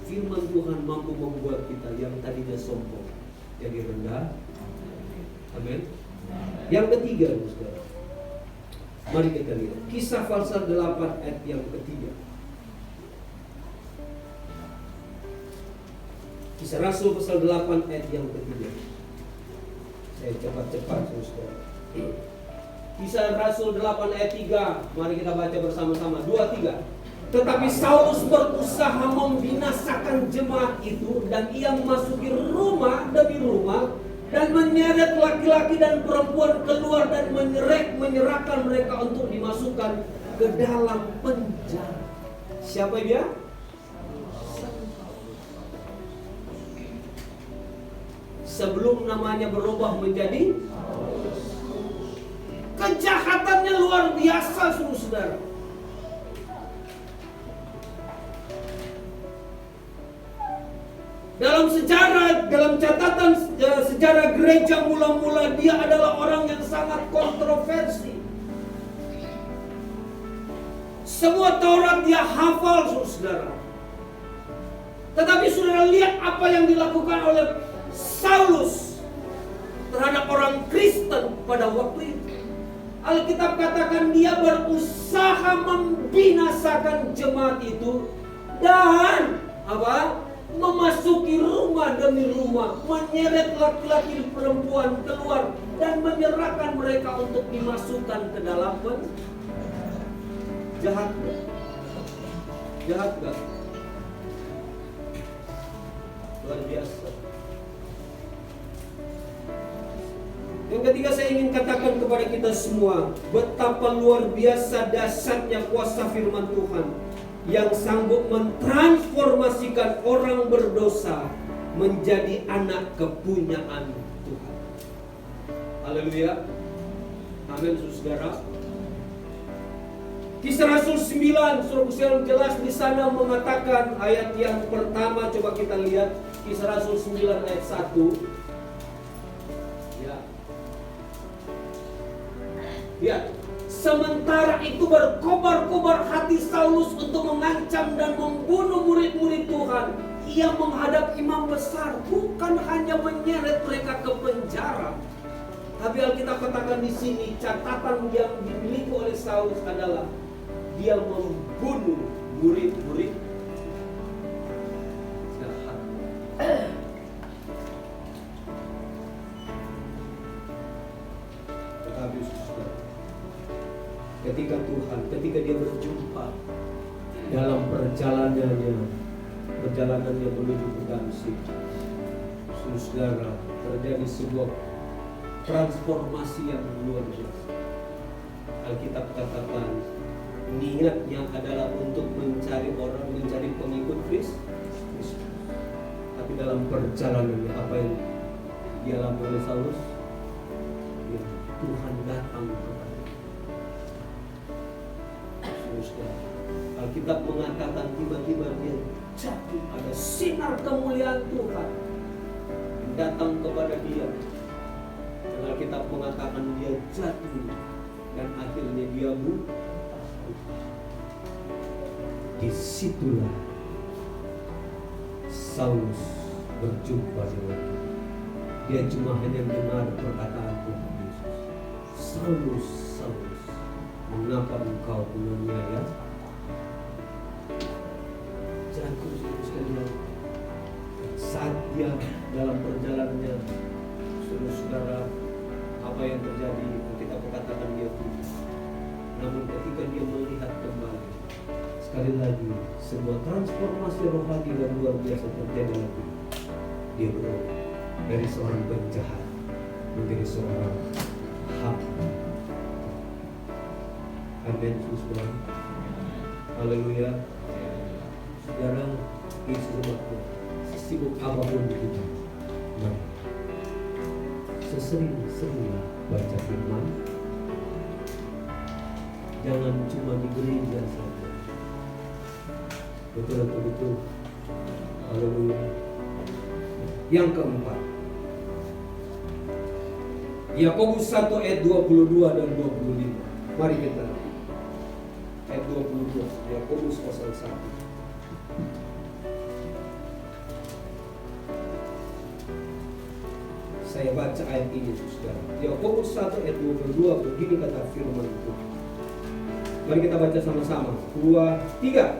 S4: firman Tuhan mampu membuat kita yang tadinya sombong jadi rendah. Amin. Yang ketiga, saudara, mari kita lihat Kisah pasal 8 ayat yang ketiga. Kisah Rasul pasal 8 ayat yang ketiga. Saya cepat-cepat, saudara. Kisah Rasul 8 ayat 3. Mari kita baca bersama-sama. 2, 3. Tetapi Saulus berusaha membinasakan jemaat itu, dan ia memasuki rumah demi rumah dan menyeret laki-laki dan perempuan keluar dan menyerahkan mereka untuk dimasukkan ke dalam penjara. Siapa dia? Sebelum namanya berubah menjadi, kejahatannya luar biasa, saudara. Dalam sejarah, dalam catatan sejarah gereja mula-mula, dia adalah orang yang sangat kontroversi. Semua Taurat dia hafal, saudara. Tetapi saudara lihat apa yang dilakukan oleh Saulus terhadap orang Kristen pada waktu itu. Alkitab katakan dia berusaha membinasakan jemaat itu dan memasuki rumah demi rumah, menyeret laki-laki perempuan keluar dan menyerahkan mereka untuk dimasukkan ke dalam jahat gak? Jahat gak? Luar biasa. Yang ketiga saya ingin katakan kepada kita semua, betapa luar biasa dahsyatnya kuasa firman Tuhan yang sanggup mentransformasikan orang berdosa menjadi anak kepunyaan Tuhan. Haleluya. Amin, saudara. Kisah Rasul 9, Saudara jelas di sana mengatakan ayat yang pertama, coba kita lihat Kisah Rasul 9 ayat 1. Ya. Sementara itu berkobar-kobar hati Saulus untuk mengancam dan membunuh murid-murid Tuhan. Ia menghadap imam besar, bukan hanya menyeret mereka ke penjara. Tapi Alkitab katakan di sini, catatan yang dimiliki oleh Saulus adalah dia membunuh murid-murid jahat. Tetapi ketika dia berjumpa dalam perjalanannya menuju ke Damsyik, saudara, terjadi sebuah transformasi yang luar biasa. Alkitab katakan niatnya adalah untuk mencari pengikut Kristus. Tapi dalam perjalanannya apa yang dialami oleh Saulus? Ya, Tuhan datang kepada Alkitab mengatakan tiba-tiba dia jatuh, ada sinar kemuliaan Tuhan datang kepada dia. Dan Alkitab mengatakan dia jatuh dan akhirnya dia buta. Disitulah Saulus berjumpa dengan Tuhan. Dia cuma hanya dengar perkataan Tuhan Yesus. Saulus, Saulus, mengapa engkau menganiaya? Jatuh sekalian. Saat dia dalam perjalanannya, saudara, apa yang terjadi? Kita katakan dia putus. Namun ketika dia melihat kembali, sekali lagi sebuah transformasi rohani dan luar biasa terjadi lagi. Dia berubah dari seorang penjahat menjadi seorang hamba. Amin, saudara. Haleluya. Sekarang Yesus sesibuk apapun kita, mari sesering-seringlah baca firman. Jangan cuma di gereja saja. Betul. Haleluya. Yang keempat, Yakobus 1 ayat 22 dan 25. Mari kita ayat 22, Yakobus pasal 1. Saya baca ayat ini, saudara. Yakobus 1 ayat 22, begini kata firman Tuhan. Mari kita baca sama-sama. 2, 3.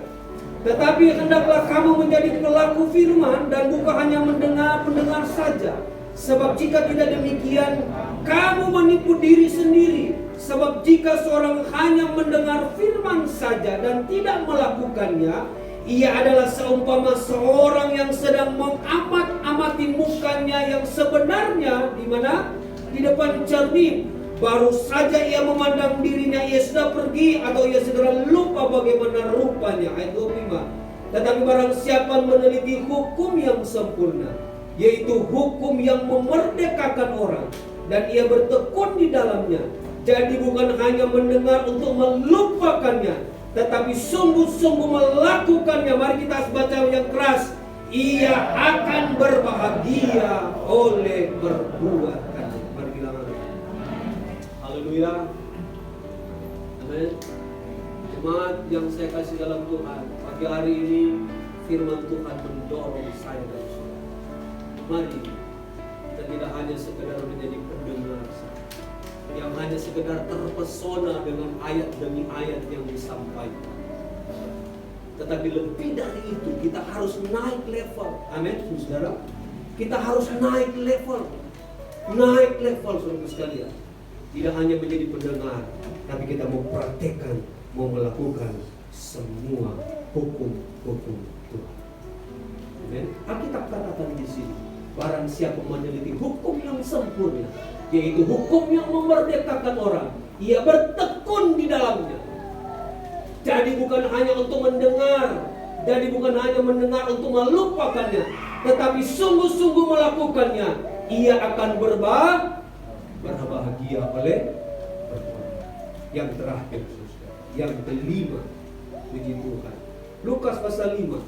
S4: Tetapi hendaklah kamu menjadi pelaku firman dan bukan hanya mendengar saja. Sebab jika tidak demikian, kamu menipu diri sendiri. Sebab jika seorang hanya mendengar firman saja dan tidak melakukannya, ia adalah seumpama seorang yang sedang mengamat-amati mukanya yang sebenarnya di mana? Di depan cermin. Baru saja ia memandang dirinya, ia sudah pergi atau ia segera lupa bagaimana rupanya. Ayat 25. Tetapi barang siapa meneliti hukum yang sempurna, yaitu hukum yang memerdekakan orang, dan ia bertekun di dalamnya, jadi bukan hanya mendengar untuk melupakannya, tetapi sungguh-sungguh melakukannya. Mari kita baca yang keras. ia akan berbahagia oleh perbuatannya. Mari bilang amin. Haleluya. Amin. Jemaat yang saya kasih dalam Tuhan, pagi hari ini firman Tuhan mendorong saya dan saudara. Mari kita tidak hanya sekedar menjadi pendengar yang hanya sekedar terpesona dengan ayat demi ayat yang disampaikan, tetapi lebih dari itu kita harus naik level. Amin, saudara. Kita harus naik level, saudara sekalian. Tidak hanya menjadi pendengar, tapi kita mau praktekkan, mau melakukan semua hukum-hukum Tuhan. Amin. Alkitab katakan di sini, barang siapa meneliti hukum yang sempurna, yaitu hukum yang memerdekakan orang, ia bertekun di dalamnya. Jadi bukan hanya untuk mendengar, jadi bukan hanya mendengar untuk melupakannya, tetapi sungguh-sungguh melakukannya, ia akan berbahagia oleh perbuatan. Yang terakhir, yang kelima, puji Tuhan. Lukas pasal 5.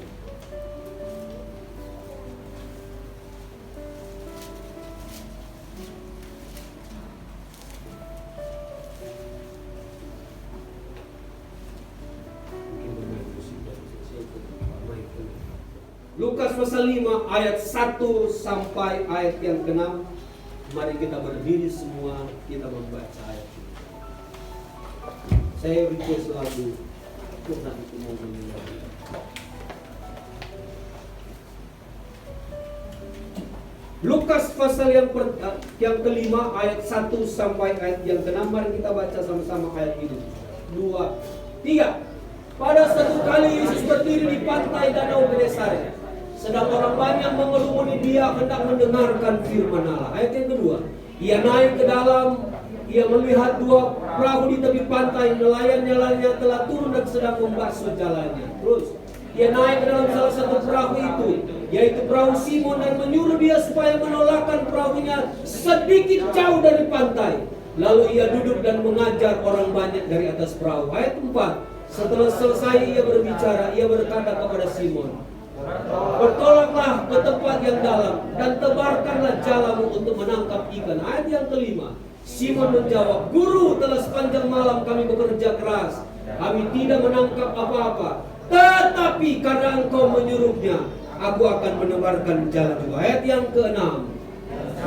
S4: Lukas pasal 5 ayat 1 sampai ayat yang ke-6. Mari kita berdiri semua, kita membaca ayat ini. Saya request lagu Tuhan itu mau menyelamatkan. Lukas pasal yang kelima ayat 1 sampai ayat yang ke-6. Mari kita baca sama-sama ayat ini. 2, 3. Pada satu kali Yesus berdiri di pantai Danau Genesaret. Sedang orang banyak mengerumuni dia hendak mendengarkan firman Allah. Ayat yang kedua, ia naik ke dalam, ia melihat 2 perahu di tepi pantai, nelayan-nelayannya telah turun dan sedang membasuh jalannya. Terus, ia naik ke dalam salah satu perahu itu, yaitu perahu Simon, dan menyuruh dia supaya menolakkan perahunya sedikit jauh dari pantai. Lalu ia duduk dan mengajar orang banyak dari atas perahu. Ayat 4, setelah selesai ia berbicara, ia berkata kepada Simon, bertolaklah ke tempat yang dalam dan tebarkanlah jalamu untuk menangkap ikan. Ayat yang kelima, Simon menjawab, Guru, telah sepanjang malam kami bekerja keras, kami tidak menangkap apa-apa, tetapi karena engkau menyuruhnya, aku akan menebarkan jalan juga. Ayat yang ke-6,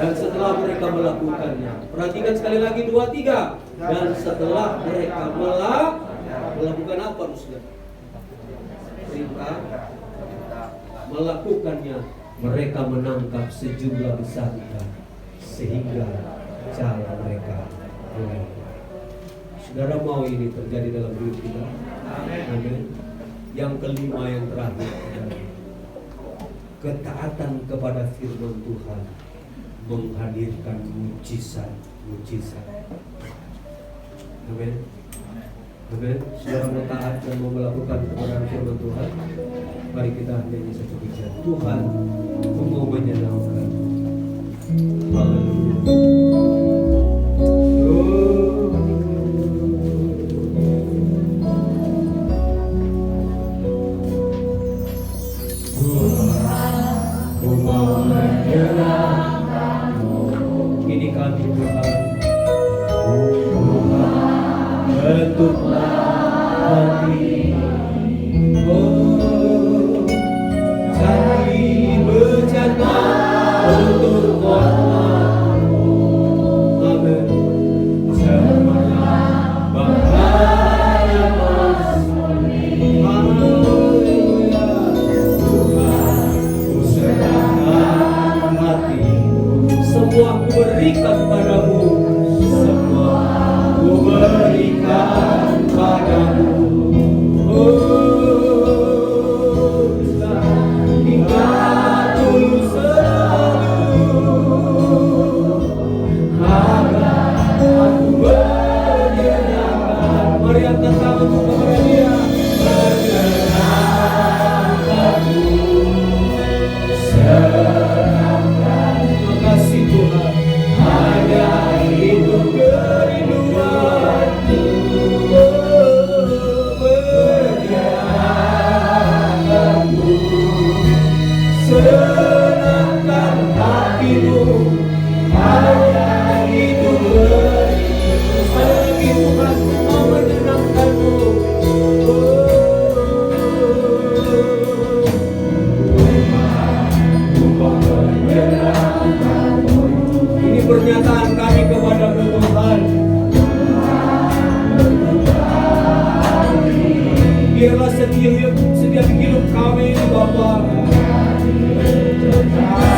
S4: dan setelah mereka melakukannya, perhatikan sekali lagi 2, 3, dan setelah mereka melakukan apa, saudara? Perintah melakukannya, mereka menangkap sejumlah besar ikan sehingga jalan mereka mulai. Saudara mau ini terjadi dalam hidup kita? Amin. Yang kelima, yang terakhir, ketaatan kepada firman Tuhan menghadirkan mujizat. Amin. Amin. Saudara mau taat dan mau melakukan kebenaran firman Tuhan, mari kita nyanyi satu pujian. Tuhan, Aku mau menyenangkan. Haleluya. Ini kami Tuhan, bentuklah hati, cari berjana untuk Allah-Mu. Amin. Janganlah bahaya masmur. Haleluya. Tuhan, ku serahkan hatiku, semua ku berikan padamu, semua ku berikan padamu. senangkan hatimu, hanya itu bagi Tuhan mau menyenangkanmu. Ini pernyataan kami kepada-Mu Tuhan. Biarlah setiap hidup kami ini Bapa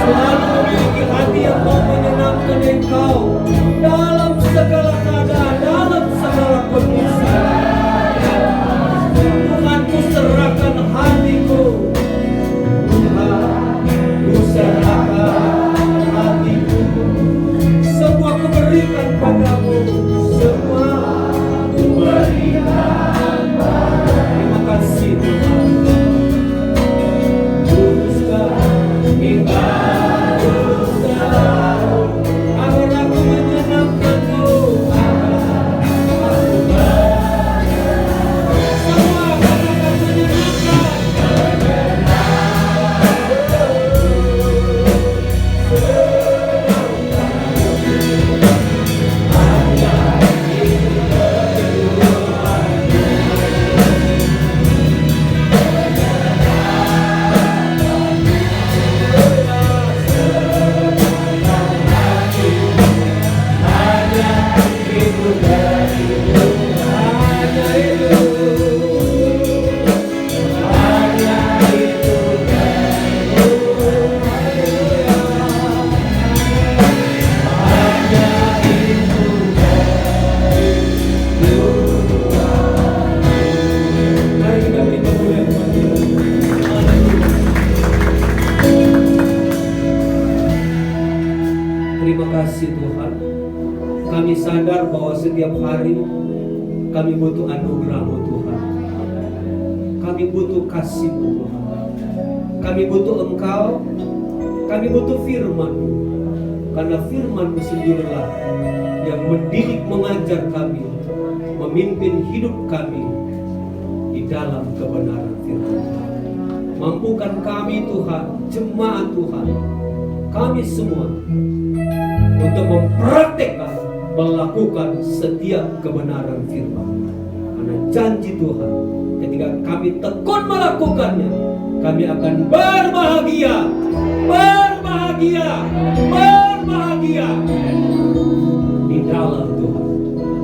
S4: selalu memiliki hati yang mau menyenangkan Engkau dalam segala keadaan, dalam segala kondisi. Tuhan, ku serahkan hatiku. Tuhan, ku serahkan hatiku. Semua ku berikan padamu. Semua ku berikan padamu. Terima kasih Tuhan. Terima kasih Tuhan. Kami sadar bahwa setiap hari kami butuh anugerah-Mu Tuhan. Kami butuh kasih-Mu Tuhan. Kami butuh Engkau. Kami butuh firman-Mu. Karena firman-Mu sendirilah yang mendidik, mengajar kami, memimpin hidup kami di dalam kebenaran firman. Mampukan kami Tuhan, jemaat Tuhan, kami semua untuk mempraktekkan, melakukan setiap kebenaran firman. Karena janji Tuhan, ketika kami tekun melakukannya, kami akan berbahagia, berbahagia, berbahagia di dalam Tuhan.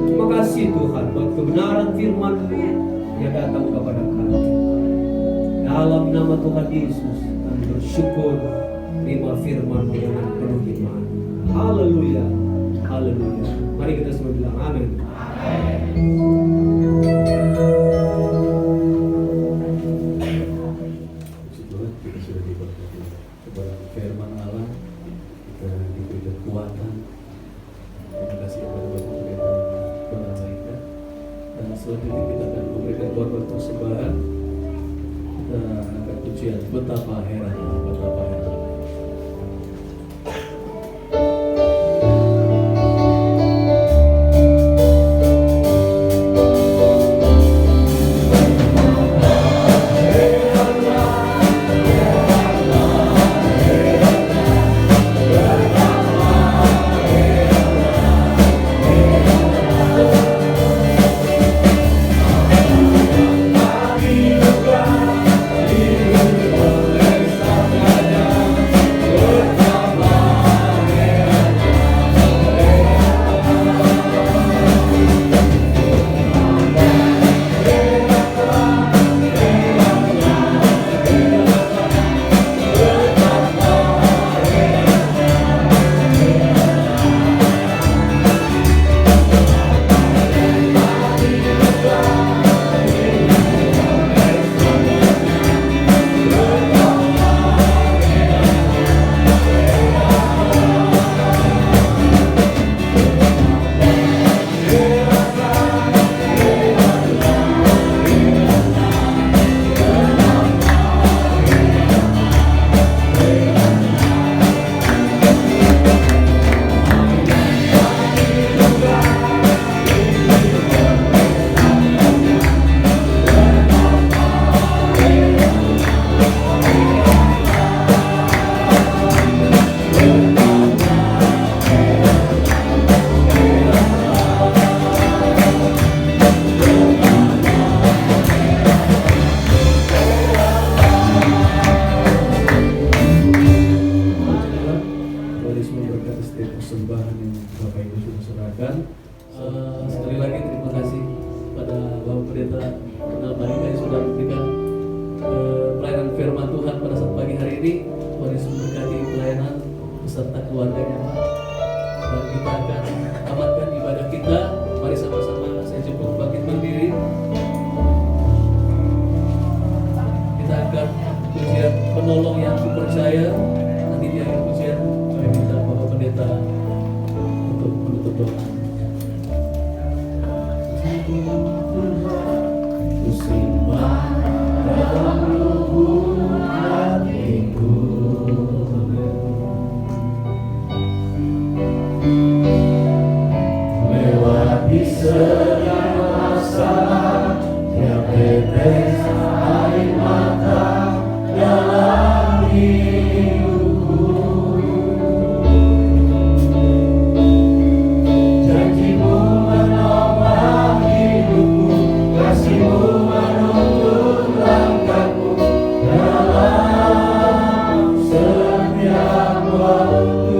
S4: Terima kasih Tuhan buat kebenaran firman-Mu yang datang kepada kami. Dalam nama Tuhan Yesus, kami bersyukur. Terima firman-Mu dengan penuh iman. Haleluya, haleluya. Mari kita semua bilang amin.
S1: Kita sudah diberkati kepada firman Allah, kita diberi kekuatan. Terima kasih kepada Bapak Pendeta Donawaita. Dan selanjutnya kita akan memberikan korban persembahan. Kita akan pujian betapa heran, betapa heran.
S5: Kita
S1: memberkati, Tuhan Yesus memberkati pelayanan beserta keluarganya Pak. Dan kita akan tamatkan ibadah kita. Mari sama-sama saya cukup bangkit berdiri. Kita akan pujian penolong yang kupercaya. Nanti di akhir pujian saya minta Bapak Pendeta untuk menutup doa. Kusimpan dalam lubuk hatiku, lewati setiap masalah, tiap tetes air mata dalam hidupku. Janjimu menopang hidupku, kasihmu menuntun langkahku dalam setiap waktu.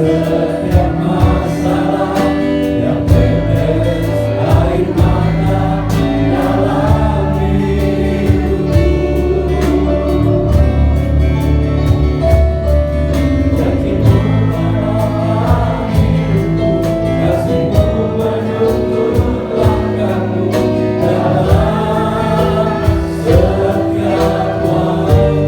S1: Setiap masalah yang tetes air mata dalam hidupku. Janjimu menopang hidupku, kasihmu menuntun langkahku dalam setiap waktu.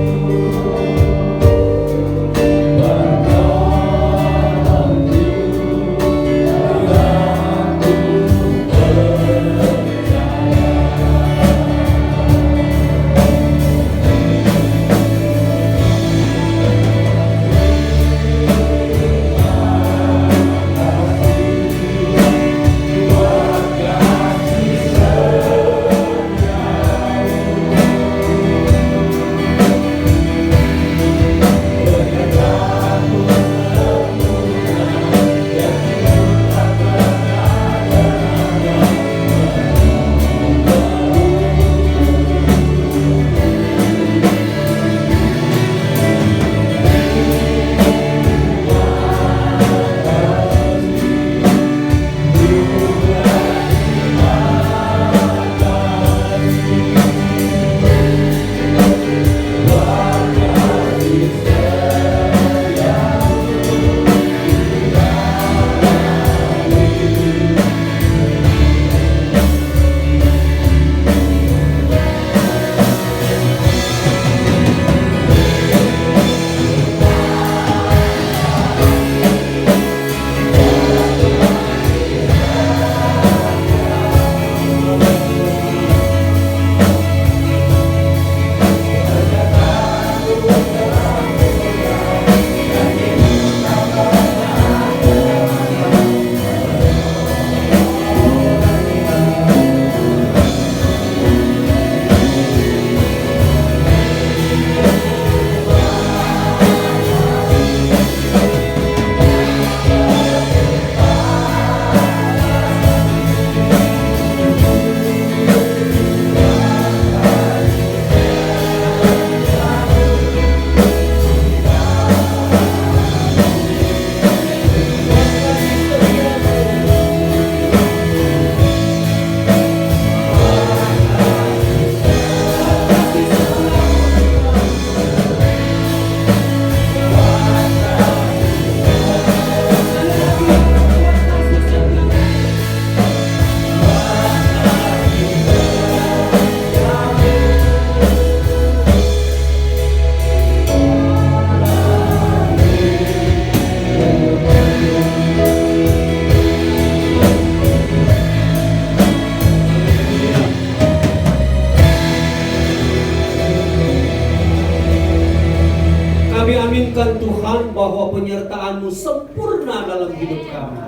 S4: Aminkan Tuhan bahwa penyertaan-Mu sempurna dalam hidup kami.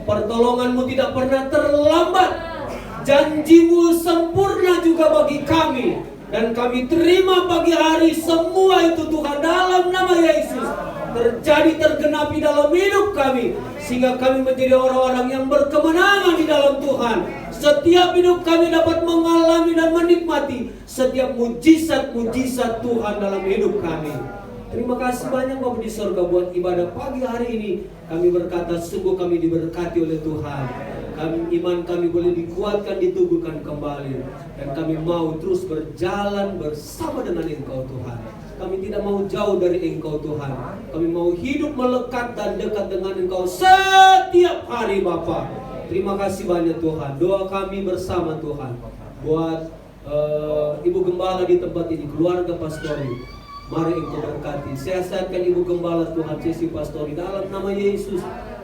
S4: Pertolongan-Mu tidak pernah terlambat. Janji-Mu sempurna juga bagi kami. Dan kami terima pagi hari semua itu Tuhan dalam nama Yesus. Terjadi tergenapi dalam hidup kami. Sehingga kami menjadi orang-orang yang berkemenangan di dalam Tuhan. Setiap hidup kami dapat mengalami dan menikmati setiap mujizat-mujizat Tuhan dalam hidup kami. Terima kasih banyak Bapa di sorga buat ibadah pagi hari ini. Kami berkata sungguh kami diberkati oleh Tuhan. Iman kami boleh dikuatkan, ditubuhkan kembali. Dan kami mau terus berjalan bersama dengan Engkau Tuhan. Kami tidak mau jauh dari Engkau Tuhan. Kami mau hidup melekat dan dekat dengan Engkau setiap hari Bapa. Terima kasih banyak Tuhan. Doa kami bersama Tuhan buat Ibu Gembala di tempat ini, keluarga Pastori. Mari Engkau berkati, sehatkan Ibu Gembala Tuhan, Sisi Pastori dalam nama Yesus.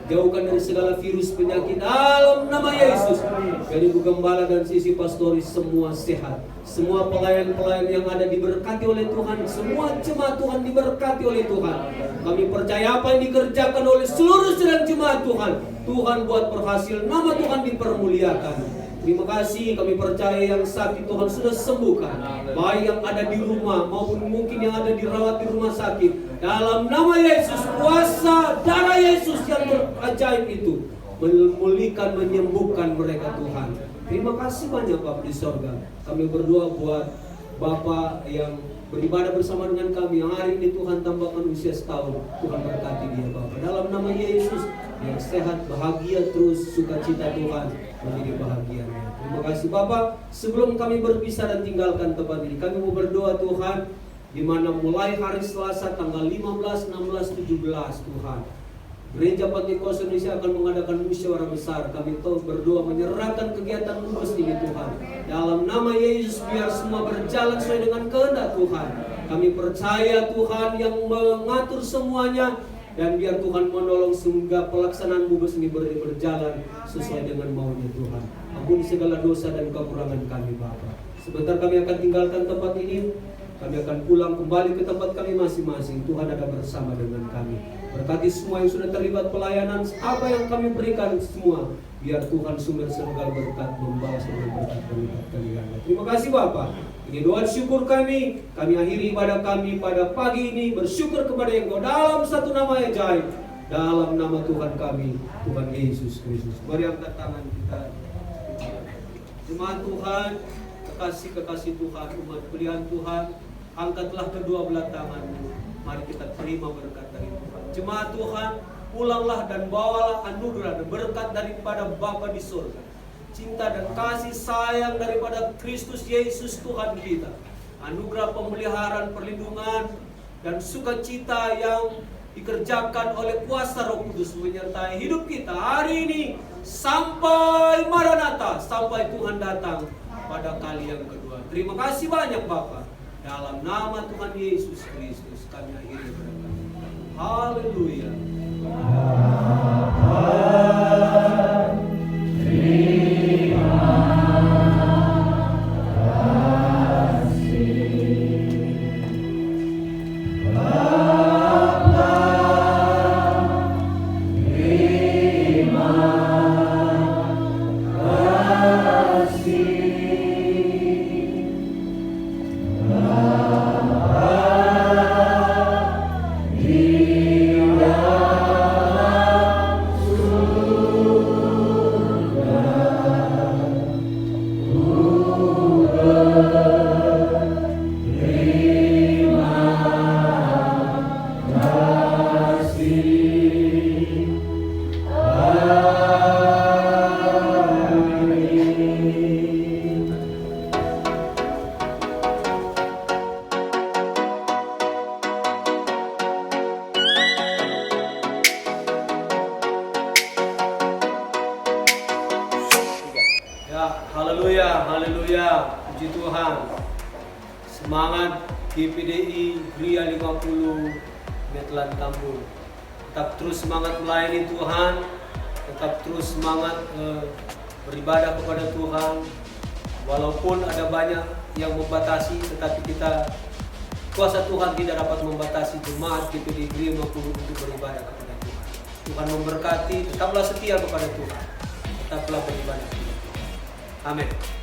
S4: Jauhkan dari segala virus penyakit dalam nama Yesus. Dan Ibu Gembala dan Sisi Pastori semua sehat. Semua pelayan-pelayan yang ada diberkati oleh Tuhan. Semua jemaat Tuhan diberkati oleh Tuhan. Kami percaya apa yang dikerjakan oleh seluruh sedang jemaat Tuhan, Tuhan buat berhasil, nama Tuhan dipermuliakan. Terima kasih, kami percaya yang sakit Tuhan sudah sembuhkan. Baik yang ada di rumah maupun mungkin yang ada dirawat di rumah sakit. Dalam nama Yesus, kuasa darah Yesus yang berajaib itu memulihkan, menyembuhkan mereka Tuhan. Terima kasih banyak Bapak di sorga. Kami berdoa buat Bapak yang beribadah bersama dengan kami. Yang hari ini Tuhan tambahkan usia setahun. Tuhan berkati dia Bapak. Dalam nama Yesus, yang sehat, bahagia terus, sukacita Tuhan menjadi bahagianya. Terima kasih Bapak. Sebelum kami berpisah dan tinggalkan tempat ini, kami mau berdoa Tuhan, di mana mulai hari Selasa tanggal 15, 16, 17 Tuhan, Gereja Pentakosta Indonesia akan mengadakan musyawarah besar. Kami tahu berdoa menyerahkan kegiatan kudus ini Tuhan. Dalam nama Yesus biar semua berjalan sesuai dengan kehendak Tuhan. Kami percaya Tuhan yang mengatur semuanya. Dan biar Tuhan menolong sehingga pelaksanaan bubes ini berjalan sesuai dengan maunya Tuhan. Ampuni segala dosa dan kekurangan kami Bapa. Sebentar kami akan tinggalkan tempat ini. Kami akan pulang kembali ke tempat kami masing-masing. Tuhan ada bersama dengan kami. Berkati semua yang sudah terlibat pelayanan. Apa yang kami berikan semua, biar Tuhan sumber segala berkat membalas segala berkat berlipat kali ganda. Terima kasih Bapak. Ini doa syukur kami. Kami akhiri ibadah kami pada pagi ini bersyukur kepada Engkau dalam satu nama ajaib. Dalam nama Tuhan kami, Tuhan Yesus Kristus. Mari angkat tangan kita. Jemaat Tuhan, kekasih-kekasih Tuhan, umat pilihan Tuhan, angkatlah kedua belah tanganmu. Mari kita terima berkat dari Tuhan. Jemaat Tuhan, pulanglah dan bawalah anugerah dan berkat daripada Bapa di surga. Cinta dan kasih sayang daripada Kristus Yesus Tuhan kita. Anugerah pemeliharaan, perlindungan, dan sukacita yang dikerjakan oleh kuasa Roh Kudus menyertai hidup kita hari ini sampai Maranatha, sampai Tuhan datang pada kali yang kedua. Terima kasih banyak Bapa. Dalam nama Tuhan Yesus Kristus kami akhiri berdoa. Haleluya. Haleluya, haleluya, puji Tuhan. Semangat GPDI Gria 50 Metlan Tambun. Tetap terus semangat melayani Tuhan, tetap terus semangat beribadah kepada Tuhan. Walaupun ada banyak yang membatasi, tetapi kita kuasa Tuhan tidak dapat membatasi jemaat GPDI Gria 50 untuk beribadah kepada Tuhan. Tuhan memberkati, tetaplah setia kepada Tuhan, tetaplah beribadah kepada Tuhan. Amin.